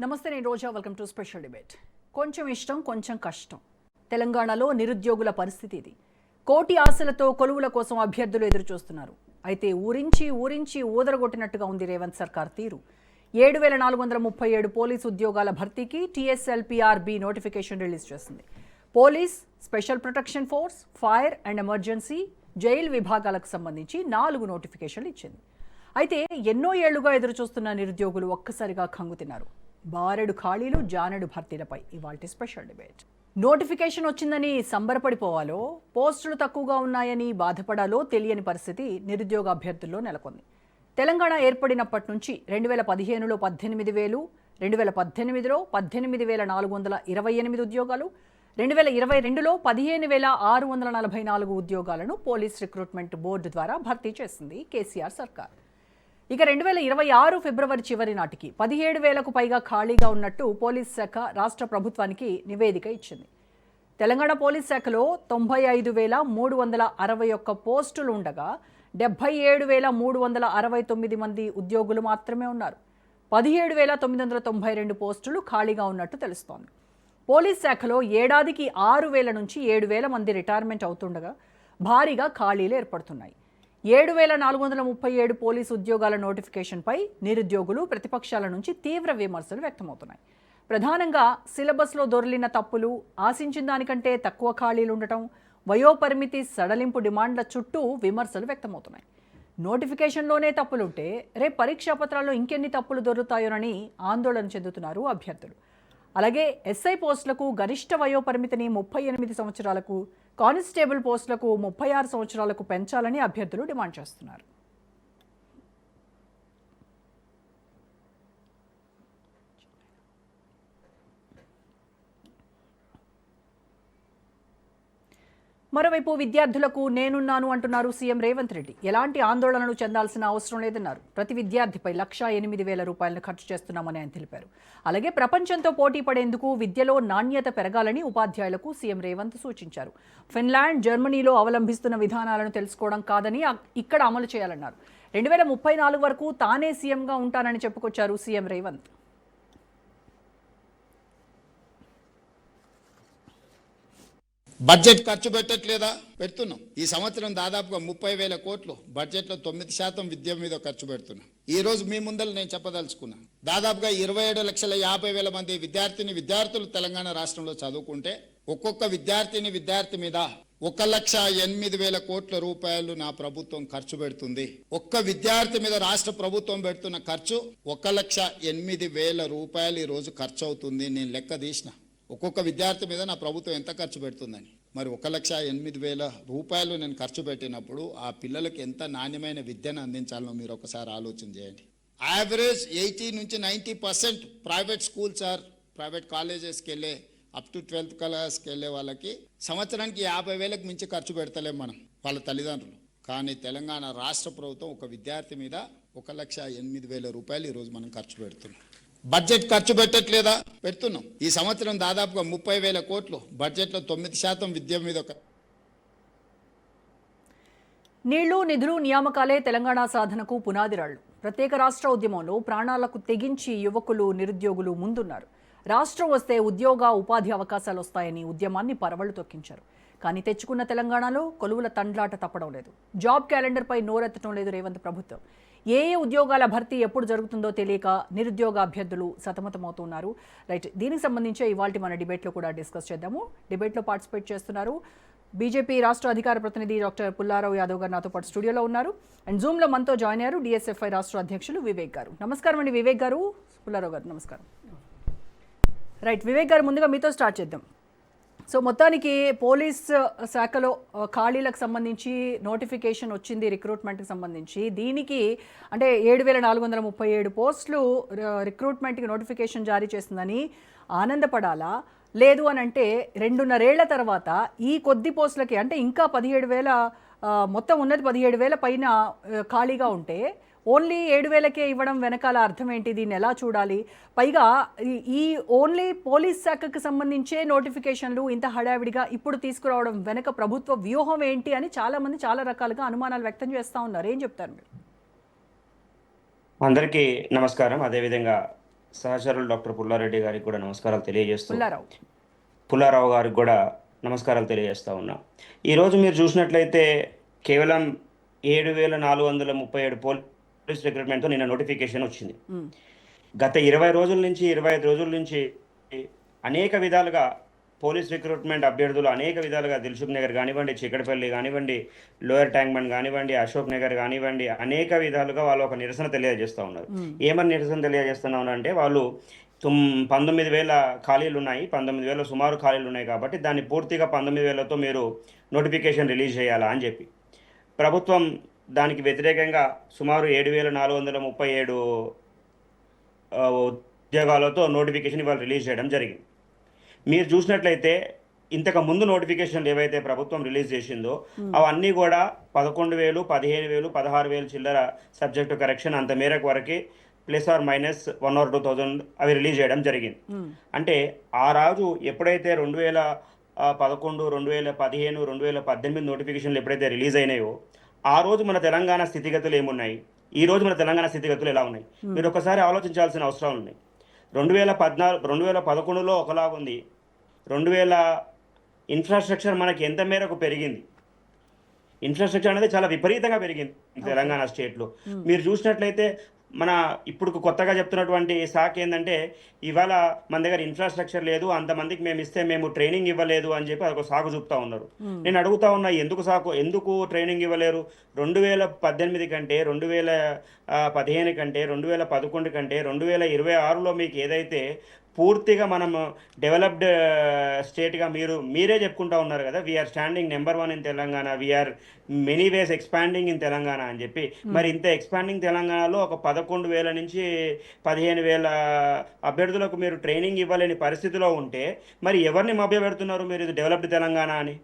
నమస్తే, నేను Roja. Welcome to special debate. కొంచెం ఇష్టం, కొంచెం కష్టం. తెలంగాణలో నిరుద్యోగుల పరిస్థితి ఇది. కోటి ఆశలతో కొలువుల కోసం అభ్యర్థులు ఎదురు చూస్తున్నారు. అయితే ఊరించి ఊదరగొట్టినట్టుగా ఉంది రేవంత్ సర్కార్ తీరు. 7,437 పోలీసు ఉద్యోగాల భర్తీకి TSLPRB నోటిఫికేషన్ రిలీజ్ చేసింది. Police, special protection force, fire and emergency, jail విభాగాలకు సంబంధించి 4 నోటిఫికేషన్లు ఇచ్చింది. అయితే ఎన్నో ఏళ్లుగా ఎదురు చూస్తున్న నిరుద్యోగులు ఒక్కసారిగా కంగుతిన్నారు. బారెడు ఖాళీలు, జానెడు భర్తీలపై ఇవాల్టి స్పెషల్ డిబేట్. నోటిఫికేషన్ వచ్చిందని సంబరపడిపోవాలో, పోస్టులు తక్కువగా ఉన్నాయని బాధపడాలో తెలియని పరిస్థితి నిరుద్యోగ అభ్యర్థుల్లో నెలకొంది. తెలంగాణ ఏర్పడినప్పటి నుంచి 2015లో 18,000, 2018లో 18,428 ఉద్యోగాలు, 2022లో 15,644 ఉద్యోగాలను పోలీస్ రిక్రూట్మెంట్ బోర్డు ద్వారా భర్తీ చేసింది కేసీఆర్ సర్కార్. ఇక 2026 ఫిబ్రవరి చివరి నాటికి 17,000కు పైగా ఖాళీగా ఉన్నట్టు పోలీస్ శాఖ రాష్ట్ర ప్రభుత్వానికి నివేదిక ఇచ్చింది. తెలంగాణ పోలీస్ శాఖలో 95,361 పోస్టులు ఉండగా 77,369 మంది ఉద్యోగులు మాత్రమే ఉన్నారు. 17,992 పోస్టులు ఖాళీగా ఉన్నట్టు తెలుస్తోంది. పోలీస్ శాఖలో ఏడాదికి 6,000 నుంచి 7,000 మంది రిటైర్మెంట్ అవుతుండగా భారీగా ఖాళీలు ఏర్పడుతున్నాయి. 7,437 పోలీసు ఉద్యోగాల నోటిఫికేషన్పై నిరుద్యోగులు, ప్రతిపక్షాల నుంచి తీవ్ర విమర్శలు వ్యక్తమవుతున్నాయి. ప్రధానంగా సిలబస్లో దొర్లిన తప్పులు, ఆశించిన దానికంటే తక్కువ ఖాళీలు ఉండటం, వయోపరిమితి సడలింపు డిమాండ్ల చుట్టూ విమర్శలు వ్యక్తమవుతున్నాయి. నోటిఫికేషన్లోనే తప్పులుంటే రేపు పరీక్షా పత్రాల్లో ఇంకెన్ని తప్పులు దొరుకుతాయోనని ఆందోళన చెందుతున్నారు అభ్యర్థులు. అలాగే SI పోస్టులకు గరిష్ట వయోపరిమితిని 38 సంవత్సరాలకు, కానిస్టేబుల్ పోస్టులకు 36 సంవత్సరాలకు పెంచాలని అభ్యర్థులు డిమాండ్ చేస్తున్నారు. మరోవైపు విద్యార్థులకు నేనున్నాను అంటున్నారు సీఎం రేవంత్ రెడ్డి. ఎలాంటి ఆందోళనలు చెందాల్సిన అవసరం లేదన్నారు. ప్రతి విద్యార్థిపై 1,08,000 రూపాయలను ఖర్చు చేస్తున్నామని ఆయన తెలిపారు. అలాగే ప్రపంచంతో పోటీ పడేందుకు విద్యలో నాణ్యత పెరగాలని ఉపాధ్యాయులకు సీఎం రేవంత్ సూచించారు. ఫిన్లాండ్, జర్మనీలో అవలంబిస్తున్న విధానాలను తెలుసుకోవడం కాదని ఇక్కడ అమలు చేయాలన్నారు. 2034 వరకు తానే సీఎంగా ఉంటానని చెప్పుకొచ్చారు సీఎం రేవంత్. బడ్జెట్ ఖర్చు పెట్టట్లేదా? పెడుతున్నాం. ఈ సంవత్సరం దాదాపుగా 30,000 కోట్లు బడ్జెట్లో 9% విద్య మీద ఖర్చు పెడుతున్నాం. ఈ రోజు మీ ముందర నేను చెప్పదలుచుకున్నా, దాదాపుగా 27,50,000 మంది విద్యార్థులు తెలంగాణ రాష్ట్రంలో చదువుకుంటే ఒక్కొక్క విద్యార్థి మీద 1,08,000 కోట్ల రూపాయలు నా ప్రభుత్వం ఖర్చు పెడుతుంది. ఒక్క విద్యార్థి మీద రాష్ట్ర ప్రభుత్వం పెడుతున్న ఖర్చు 1,08,000 రూపాయలు ఈ రోజు ఖర్చు అవుతుంది. నేను లెక్క తీసిన ఒక్కొక్క విద్యార్థి మీద నా ప్రభుత్వం ఎంత ఖర్చు పెడుతుందని. మరి 1,08,000 రూపాయలు నేను ఖర్చు పెట్టినప్పుడు ఆ పిల్లలకు ఎంత నాణ్యమైన విద్యను అందించాలనో మీరు ఒకసారి ఆలోచన చేయండి. యావరేజ్ 80 నుంచి 90% ప్రైవేట్ స్కూల్స్ ప్రైవేట్ కాలేజెస్కి వెళ్ళే అప్ టు 12th క్లాస్కి వెళ్ళే వాళ్ళకి సంవత్సరానికి 50,000కు మించి ఖర్చు పెడతలేం మనం, వాళ్ళ తల్లిదండ్రులు. కానీ తెలంగాణ రాష్ట్ర ప్రభుత్వం ఒక విద్యార్థి మీద 1,08,000 రూపాయలు ఈరోజు మనం ఖర్చు పెడుతున్నాం. బడ్జెట్ ఖర్చు పెట్టట్లేదా? పెడుతున్నాం. ఈ సంవత్సరం దాదాపుగా 30,000 కోట్లు బడ్జెట్లో 9% విద్య మీద. నీళ్లు, నిధులు, నియామకాలే తెలంగాణ సాధనకు పునాదిరాళ్లు. ప్రత్యేక రాష్ట్ర ఉద్యమంలో ప్రాణాలకు తెగించి యువకులు, నిరుద్యోగులు ముందున్నారు. రాష్ట్రం వస్తే ఉద్యోగ, ఉపాధి అవకాశాలు వస్తాయని ఉద్యమాన్ని పరవళ్లు తొక్కించారు. కానీ తెచ్చుకున్న తెలంగాణలో కొలువుల తండ్లాట తప్పడం లేదు. జాబ్ క్యాలెండర్పై నోరెత్తడం లేదు రేవంత్ ప్రభుత్వం. ఏ ఉద్యోగాల భర్తీ ఎప్పుడు జరుగుతుందో తెలియక నిరుద్యోగ అభ్యర్థులు సతమతమవుతున్నారు. రైట్, దీనికి సంబంధించి ఇవాళ మన డిబేట్లో కూడా డిస్కస్ చేద్దాము. డిబేట్లో పార్టిసిపేట్ చేస్తున్నారు బీజేపీ రాష్ట్ర అధికార ప్రతినిధి డాక్టర్ పుల్లారావు యాదవ్ గారు నాతో పాటు స్టూడియోలో ఉన్నారు. అండ్ జూమ్లో మనతో జాయిన్ అయ్యారు DSFI రాష్ట్ర అధ్యక్షులు వివేక్ గారు. నమస్కారం అండి వివేక్ గారు, పుల్లారావు గారు నమస్కారం. రైట్, వివేక్ గారు ముందుగా మీతో స్టార్ట్ చేద్దాం. సో మొత్తానికి పోలీస్ శాఖలో ఖాళీలకు సంబంధించి నోటిఫికేషన్ వచ్చింది రిక్రూట్మెంట్కి సంబంధించి. దీనికి అంటే 7,437 పోస్టులు రిక్రూట్మెంట్కి నోటిఫికేషన్ జారీ చేస్తుందని ఆనందపడాలా, లేదు అని అంటే 2.5 ఏళ్ల తర్వాత ఈ కొద్ది పోస్టులకి అంటే ఇంకా 17,000 మొత్తం ఉన్నది 17,000 పైన ఖాళీగా ఉంటే ఓన్లీ 7,000కే ఇవ్వడం వెనకాల అర్థం ఏంటి? దీన్ని ఎలా చూడాలి? పైగా ఈ ఓన్లీ పోలీస్ శాఖకు సంబంధించే నోటిఫికేషన్లు ఇంత హడావిడిగా ఇప్పుడు తీసుకురావడం వెనక ప్రభుత్వ వ్యూహం ఏంటి అని చాలామంది చాలా రకాలుగా అనుమానాలు వ్యక్తం చేస్తూ ఉన్నారు. ఏం చెప్తారు మీరు? అందరికీ నమస్కారం. అదేవిధంగా సహచరులు డాక్టర్ పుల్లారెడ్డి గారికి కూడా నమస్కారాలు తెలియజేస్తూ, పుల్లారావు. పుల్లారావు గారికి కూడా నమస్కారాలు తెలియజేస్తా ఉన్నా. ఈరోజు మీరు చూసినట్లయితే కేవలం 7,437 పోలీస్ రిక్రూట్మెంట్తో నిన్న నోటిఫికేషన్ వచ్చింది. ఉమ్, గత 20 రోజుల నుంచి 25 రోజుల నుంచి అనేక విధాలుగా పోలీస్ రిక్రూట్మెంట్ అభ్యర్థులు అనేక విధాలుగా దిల్సుఖ్ నగర్ కానివ్వండి, చిక్కడపల్లి కానివ్వండి, లోయర్ ట్యాంక్ బండ్ కానివ్వండి, అశోక్ నగర్ కానివ్వండి, అనేక విధాలుగా వాళ్ళు ఒక నిరసన తెలియజేస్తూ ఉన్నారు. ఏమని నిరసన తెలియజేస్తున్నా అంటే వాళ్ళు 19,000 ఖాళీలు ఉన్నాయి, 19,000 సుమారు ఖాళీలు ఉన్నాయి కాబట్టి దాన్ని పూర్తిగా 19,000తో మీరు నోటిఫికేషన్ రిలీజ్ చేయాలా అని చెప్పి ప్రభుత్వం దానికి వ్యతిరేకంగా సుమారు 7,437 ఉద్యోగాలతో నోటిఫికేషన్ ఇవాళ రిలీజ్ చేయడం జరిగింది. మీరు చూసినట్లయితే ఇంతకు ముందు నోటిఫికేషన్లు ఏవైతే ప్రభుత్వం రిలీజ్ చేసిందో అవన్నీ కూడా 11,000, 15,000, 16,000 చిల్లర సబ్జెక్టు కరెక్షన్ అంత మేరకు వరకు ప్లస్ ఆర్ మైనస్ 1,000 or 2,000 అవి రిలీజ్ చేయడం జరిగింది. అంటే ఆ రాజు ఎప్పుడైతే 2011, 2015, 2018 నోటిఫికేషన్లు ఎప్పుడైతే రిలీజ్ అయినాయో ఆ రోజు మన తెలంగాణ స్థితిగతులు ఏమున్నాయి, ఈ రోజు మన తెలంగాణ స్థితిగతులు ఎలా ఉన్నాయి మీరు ఒకసారి ఆలోచించాల్సిన అవసరం ఉంది. 2011లో ఒకలాగుంది, 2000 ఇన్ఫ్రాస్ట్రక్చర్ మనకి ఎంత మేరకు పెరిగింది, ఇన్ఫ్రాస్ట్రక్చర్ అనేది చాలా విపరీతంగా పెరిగింది తెలంగాణ స్టేట్లో. మీరు చూసినట్లయితే మన ఇప్పుడు కొత్తగా చెప్తున్నటువంటి శాఖ ఏంటంటే ఇవాళ మన దగ్గర ఇన్ఫ్రాస్ట్రక్చర్ లేదు, అంతమందికి మేము ఇస్తే మేము ట్రైనింగ్ ఇవ్వలేదు అని చెప్పి అదొక సాగు చూపుతా ఉన్నారు. నేను అడుగుతా ఉన్నా ఎందుకు ట్రైనింగ్ ఇవ్వలేరు? 2018 కంటే, 2015 కంటే, 2011 కంటే 2026లో మీకు ఏదైతే పూర్తిగా మనం డెవలప్డ్ స్టేట్గా మీరే చెప్పుకుంటా ఉన్నారు కదా, we're standing number 1 in Telangana, we're many ways expanding in Telangana అని చెప్పి. మరి ఇంత ఎక్స్పాండింగ్ తెలంగాణలో ఒక 11,000 నుంచి 15,000 అభ్యర్థులకు మీరు ట్రైనింగ్ ఇవ్వలేని పరిస్థితిలో ఉంటే మరి ఎవరిని మభ్యపెడుతున్నారు మీరు ఇది డెవలప్డ్ తెలంగాణ అని?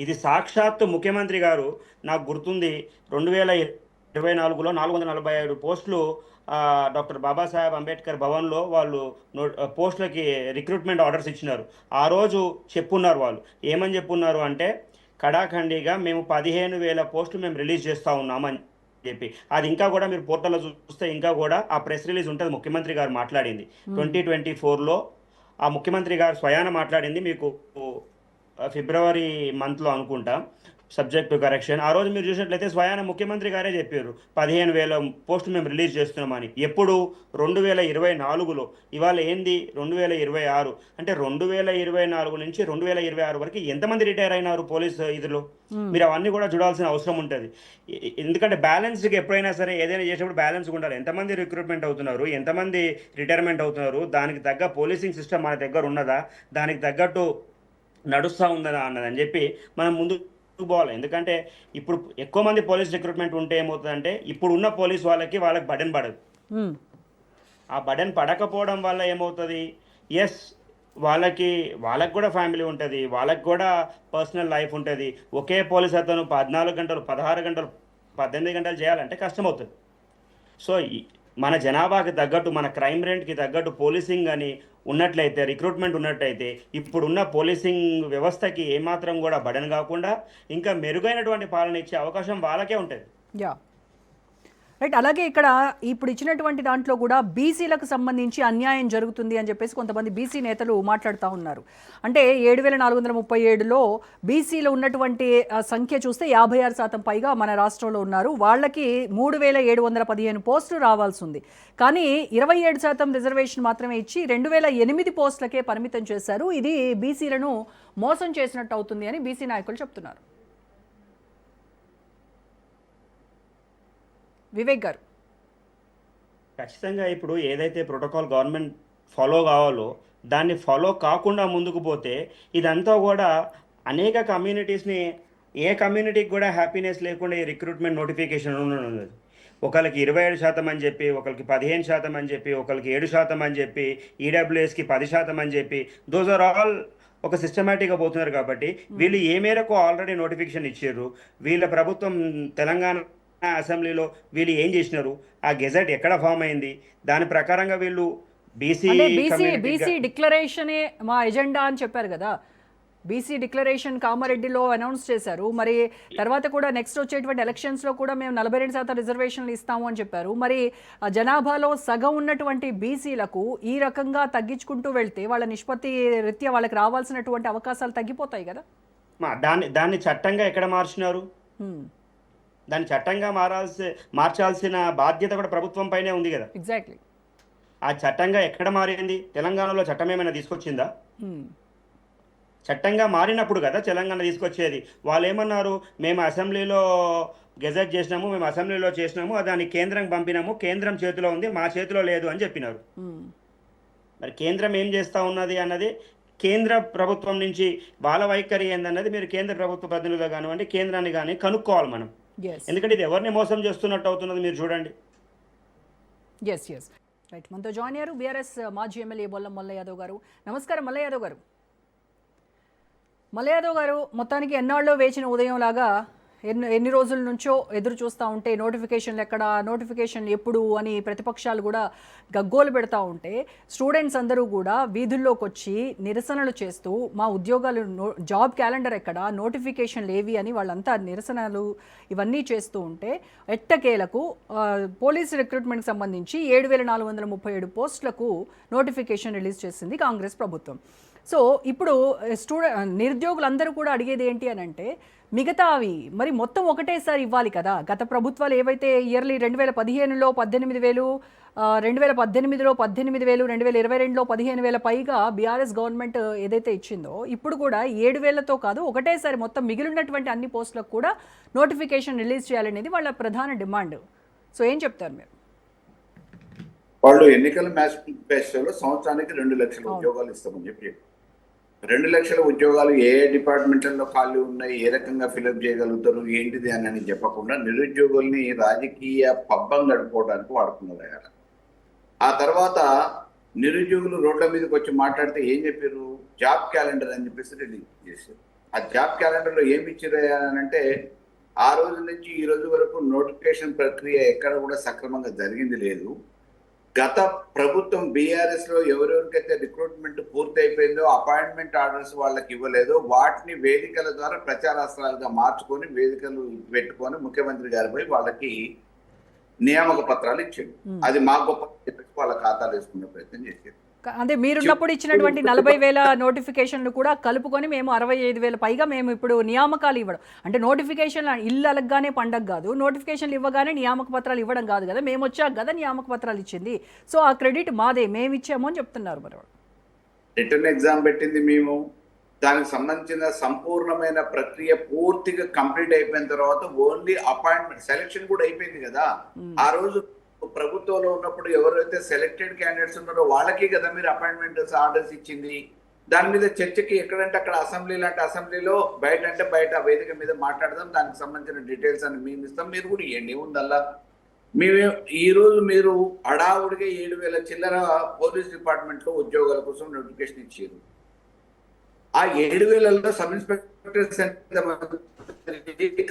ఇది సాక్షాత్తు ముఖ్యమంత్రి గారు, నాకు గుర్తుంది 2024లో 445 పోస్టులు డాక్టర్ బాబాసాహెబ్ అంబేద్కర్ భవన్లో వాళ్ళు పోస్టులకి రిక్రూట్మెంట్ ఆర్డర్స్ ఇచ్చినారు. ఆ రోజు చెప్పున్నారు, వాళ్ళు ఏమని చెప్పున్నారు అంటే కడాఖండిగా మేము 15,000 పోస్టులు మేము రిలీజ్ చేస్తూ ఉన్నామని చెప్పి. అది ఇంకా కూడా మీరు పోర్టల్లో చూస్తే ఇంకా కూడా ఆ ప్రెస్ రిలీజ్ ఉంటుంది, ముఖ్యమంత్రి గారు మాట్లాడింది 2024లో. ఆ ముఖ్యమంత్రి గారు స్వయాన మాట్లాడింది మీకు ఫిబ్రవరి మంత్లో అనుకుంటా, సబ్జెక్టు కరెక్షన్. ఆ రోజు మీరు చూసినట్లయితే స్వయాన ముఖ్యమంత్రి గారే చెప్పారు 15,000 పోస్టులు మేము రిలీజ్ చేస్తున్నామని. ఎప్పుడు? 2024లో. ఇవాళ ఏంది 2026. అంటే 2024 నుంచి 2026 వరకు ఎంతమంది రిటైర్ అయినారు పోలీస్ ఇదిలో? మీరు అవన్నీ కూడా చూడాల్సిన అవసరం ఉంటుంది. ఎందుకంటే బ్యాలెన్స్కి ఎప్పుడైనా సరే ఏదైనా చేసేప్పుడు బ్యాలెన్స్ ఉండాలి. ఎంతమంది రిక్రూట్మెంట్ అవుతున్నారు, ఎంతమంది రిటైర్మెంట్ అవుతున్నారు, దానికి తగ్గ పోలీసింగ్ సిస్టమ్ మన దగ్గర ఉన్నదా, దానికి తగ్గట్టు నడుస్తూ ఉన్నదా అన్నదని చెప్పి మనం ముందు పోవాలి. ఎందుకంటే ఇప్పుడు ఎక్కువ మంది పోలీస్ రిక్రూట్మెంట్ ఉంటే ఏమవుతుందంటే ఇప్పుడు ఉన్న పోలీస్ వాళ్ళకి బడెన్ పడదు. ఆ బడెన్ పడకపోవడం వల్ల ఏమవుతుంది, ఎస్ వాళ్ళకి కూడా ఫ్యామిలీ ఉంటుంది, వాళ్ళకి కూడా పర్సనల్ లైఫ్ ఉంటుంది. ఒకే పోలీస్ అతను 14 గంటలు, 16 గంటలు, 18 గంటలు చేయాలంటే కష్టమవుతుంది. సో మన జనాభాకి తగ్గట్టు, మన క్రైమ్ రేట్కి తగ్గట్టు పోలీసింగ్ అని ఉన్నట్లయితే, రిక్రూట్మెంట్ ఉన్నట్లయితే ఇప్పుడున్న పోలీసింగ్ వ్యవస్థకి ఏమాత్రం కూడా బడన్ కాకుండా ఇంకా మెరుగైనటువంటి పాలన ఇచ్చే అవకాశం వాళ్ళకే ఉంటుంది. Yeah right. అలాగే ఇక్కడ ఇప్పుడు ఇచ్చినటువంటి దాంట్లో కూడా బీసీలకు సంబంధించి అన్యాయం జరుగుతుంది అని చెప్పేసి కొంతమంది బీసీ నేతలు మాట్లాడుతూ ఉన్నారు. అంటే 7,437లో బీసీలో ఉన్నటువంటి సంఖ్య చూస్తే 56% పైగా మన రాష్ట్రంలో ఉన్నారు. వాళ్ళకి 3,715 పోస్టులు రావాల్సి ఉంది. కానీ 27% రిజర్వేషన్ మాత్రమే ఇచ్చి 2,008 పోస్టులకే పరిమితం చేశారు. ఇది బీసీలను మోసం చేసినట్టు అవుతుంది అని బీసీ నాయకులు చెప్తున్నారు. వివేక్ గారు, ఖచ్చితంగా ఇప్పుడు ఏదైతే ప్రోటోకాల్ గవర్నమెంట్ ఫాలో కావాలో దాన్ని ఫాలో కాకుండా ముందుకు పోతే ఇదంతా కూడా అనేక కమ్యూనిటీస్ని, ఏ కమ్యూనిటీకి కూడా హ్యాపీనెస్ లేకుండా ఈ రిక్రూట్మెంట్ నోటిఫికేషన్ ఉన్నది. ఒకరికి 27% అని చెప్పి, ఒకరికి 15% అని చెప్పి, ఒకరికి 7% అని చెప్పి, ఈడబ్ల్యూఎస్కి 10% అని చెప్పి, దోస్ ఆర్ ఆల్ ఒక సిస్టమేటిక్గా పోతున్నారు. కాబట్టి వీళ్ళు ఏ మేరకు ఆల్రెడీ నోటిఫికేషన్ ఇచ్చారు, వీళ్ళ ప్రభుత్వం తెలంగాణ అసెంబ్లీలో వీళ్ళు ఏం చేసినారు, ఆ గెజెట్ ఎక్కడ ఫామ్ అయింది, దాని ప్రకారంగా వీళ్ళు బీసీ డిక్లరేషనే మా ఎజెండా అని చెప్పారు కదా. బీసీ డిక్లరేషన్ కామారెడ్డిలో అనౌన్స్ చేశారు. మరి తర్వాత కూడా నెక్స్ట్ వచ్చేటువంటి ఎలక్షన్స్లో కూడా మేము 42% రిజర్వేషన్లు ఇస్తాము అని చెప్పారు. మరి ఆ జనాభాలో సగం ఉన్నటువంటి బీసీలకు ఈ రకంగా తగ్గించుకుంటూ వెళ్తే వాళ్ళ నిష్పత్తి రీత్యా వాళ్ళకి రావాల్సినటువంటి అవకాశాలు తగ్గిపోతాయి కదా. దాన్ని చట్టంగా ఎక్కడ మార్చినారు? దాన్ని చట్టంగా మార్చాల్సిన బాధ్యత కూడా ప్రభుత్వం పైనే ఉంది కదా. ఎగ్జాక్ట్లీ. ఆ చట్టంగా ఎక్కడ మారింది? తెలంగాణలో చట్టం ఏమైనా తీసుకొచ్చిందా? చట్టంగా మారినప్పుడు కదా తెలంగాణ తీసుకొచ్చేది. వాళ్ళు ఏమన్నారు, మేము అసెంబ్లీలో గెజెట్ చేసినాము, మేము అసెంబ్లీలో చేసినాము, దాన్ని కేంద్రం పంపినాము, కేంద్రం చేతిలో ఉంది, మా చేతిలో లేదు అని చెప్పినారు. మరి కేంద్రం ఏం చేస్తూ ఉన్నది అన్నది కేంద్ర ప్రభుత్వం నుంచి వాళ్ళ వైఖరి ఏందన్నది మీరు కేంద్ర ప్రభుత్వ ప్రతినిధులు కానివ్వండి, కేంద్రాన్ని కానీ కనుక్కోవాలి మనం. ఎందుకంటే ఇది ఎవరిని మోసం చేస్తున్నట్టు అవుతున్నది మీరు చూడండి. రైట్, మనతో జాయిన్ అయ్యారు బీఆర్ఎస్ మాజీ ఎమ్మెల్యే బొల్లం మల్ల యాదవ్ గారు. నమస్కారం మల్ల యాదవ్ గారు. మల్ల యాదవ్ గారు, మొత్తానికి ఎన్నాళ్ళలో వేచిన ఉదయం లాగా ఎన్ని రోజుల నుంచో ఎదురు చూస్తూ ఉంటే నోటిఫికేషన్లు ఎక్కడ, నోటిఫికేషన్లు ఎప్పుడు అని ప్రతిపక్షాలు కూడా గగ్గోలు పెడతా ఉంటే స్టూడెంట్స్ అందరూ కూడా వీధుల్లోకి వచ్చి నిరసనలు చేస్తూ మా ఉద్యోగాలు జాబ్ క్యాలెండర్ ఎక్కడ, నోటిఫికేషన్లు ఏవి అని వాళ్ళంతా నిరసనలు ఇవన్నీ చేస్తూ ఉంటే ఎట్టకేలకు పోలీస్ రిక్రూట్మెంట్కి సంబంధించి 7,437 పోస్టులకు నోటిఫికేషన్ రిలీజ్ చేసింది కాంగ్రెస్ ప్రభుత్వం. సో ఇప్పుడు నిరుద్యోగులందరూ కూడా అడిగేది ఏంటి అని అంటే మిగతా అవి మరి మొత్తం ఒకటేసారి ఇవ్వాలి కదా. గత ప్రభుత్వాలు ఏవైతే ఇయర్లీ 2015లో 18,000, 2018లో 18,000, 2022లో 15,000 పైగా బీఆర్ఎస్ గవర్నమెంట్ ఏదైతే ఇచ్చిందో ఇప్పుడు కూడా 7,000తో కాదు ఒకటేసారి మొత్తం మిగిలినటువంటి అన్ని పోస్టులకు కూడా నోటిఫికేషన్ రిలీజ్ చేయాలనేది వాళ్ళ ప్రధాన డిమాండ్. సో ఏం చెప్తారు మీరు? వాళ్ళు ఎన్నికల మేనిఫెస్టోలో సంవత్సరానికి 2 లక్షల ఉద్యోగాలు ఇస్తామని చెప్పి 2 లక్షల ఉద్యోగాలు ఏ డిపార్ట్మెంట్లలో ఖాళీ ఉన్నాయి, ఏ రకంగా ఫిలప్ చేయగలుగుతారు, ఏంటిది అని చెప్పకుండా నిరుద్యోగుల్ని రాజకీయ పబ్బం గడుపుకోవడానికి వాడుకున్నారు ఆయన. ఆ తర్వాత నిరుద్యోగులు రోడ్ల మీదకి వచ్చి మాట్లాడితే ఏం చెప్పారు, జాబ్ క్యాలెండర్ అని చెప్పేసి రిలీజ్ చేశారు. ఆ జాబ్ క్యాలెండర్లో ఏమి ఇచ్చారు అని అంటే ఆ రోజు నుంచి ఈ రోజు వరకు నోటిఫికేషన్ ప్రక్రియ ఎక్కడ కూడా సక్రమంగా జరిగింది లేదు. గత ప్రభుత్వం బీఆర్ఎస్ లో ఎవరెవరికైతే రిక్రూట్మెంట్ పూర్తి అయిపోయిందో అపాయింట్మెంట్ ఆర్డర్స్ వాళ్ళకి ఇవ్వలేదో వాటిని వేదికల ద్వారా ప్రచారాస్త్రాలుగా మార్చుకొని వేదికలు పెట్టుకొని ముఖ్యమంత్రి గారిపై వాళ్ళకి నియామక పత్రాలు ఇచ్చాడు. అది మా గొప్ప చెప్పేసి వాళ్ళ ఖాతాలు వేసుకునే ప్రయత్నం చేశారు. అంటే మీరున్నప్పుడు ఇచ్చినటువంటి 40,000 నోటిఫికేషన్లు కూడా కలుపుకొని మేము 65,000 పైగా మేము ఇప్పుడు నియామకాలు ఇవ్వడం అంటే నోటిఫికేషన్ ఇల్లు అలగ్గానే పండగ కాదు, నోటిఫికేషన్లు ఇవ్వగానే నియామక పత్రాలు ఇవ్వడం కాదు కదా, మేము వచ్చాక కదా నియామక పత్రాలు ఇచ్చింది. సో ఆ క్రెడిట్ మాదే, మేము ఇచ్చాము అని చెప్తున్నారు. మరి రిటర్న్ ఎగ్జామ్ పెట్టింది మేము, దానికి సంబంధించిన సంపూర్ణమైన ప్రక్రియ పూర్తిగా కంప్లీట్ అయిపోయిన తర్వాత ఓన్లీ అపాయింట్మెంట్ సెలెక్షన్ కూడా అయిపోయింది కదా. ఆ రోజు ప్రభుత్వంలో ఉన్నప్పుడు ఎవరైతే సెలెక్టెడ్ క్యాండిడేట్స్ ఉన్నారో వాళ్ళకి కదా మీరు అపాయింట్మెంట్ ఆర్డర్స్ ఇచ్చింది. దాని మీద చర్చకి ఎక్కడంటే అక్కడ అసెంబ్లీ లాంటి అసెంబ్లీలో, బయట అంటే బయట వేదిక మీద మాట్లాడదాం, దానికి సంబంధించిన డీటెయిల్స్ అని మేము ఇస్తాం, మీరు కూడా ఇవ్వండి ఉందల్లా. మేమే ఈరోజు మీరు అడావుడిగా 7,000 చిల్లర పోలీస్ డిపార్ట్మెంట్లో ఉద్యోగాల కోసం నోటిఫికేషన్ ఇచ్చారు. ఆ 7,000లో సబ్ ఇన్స్పెక్టర్స్ ఎంతమంది,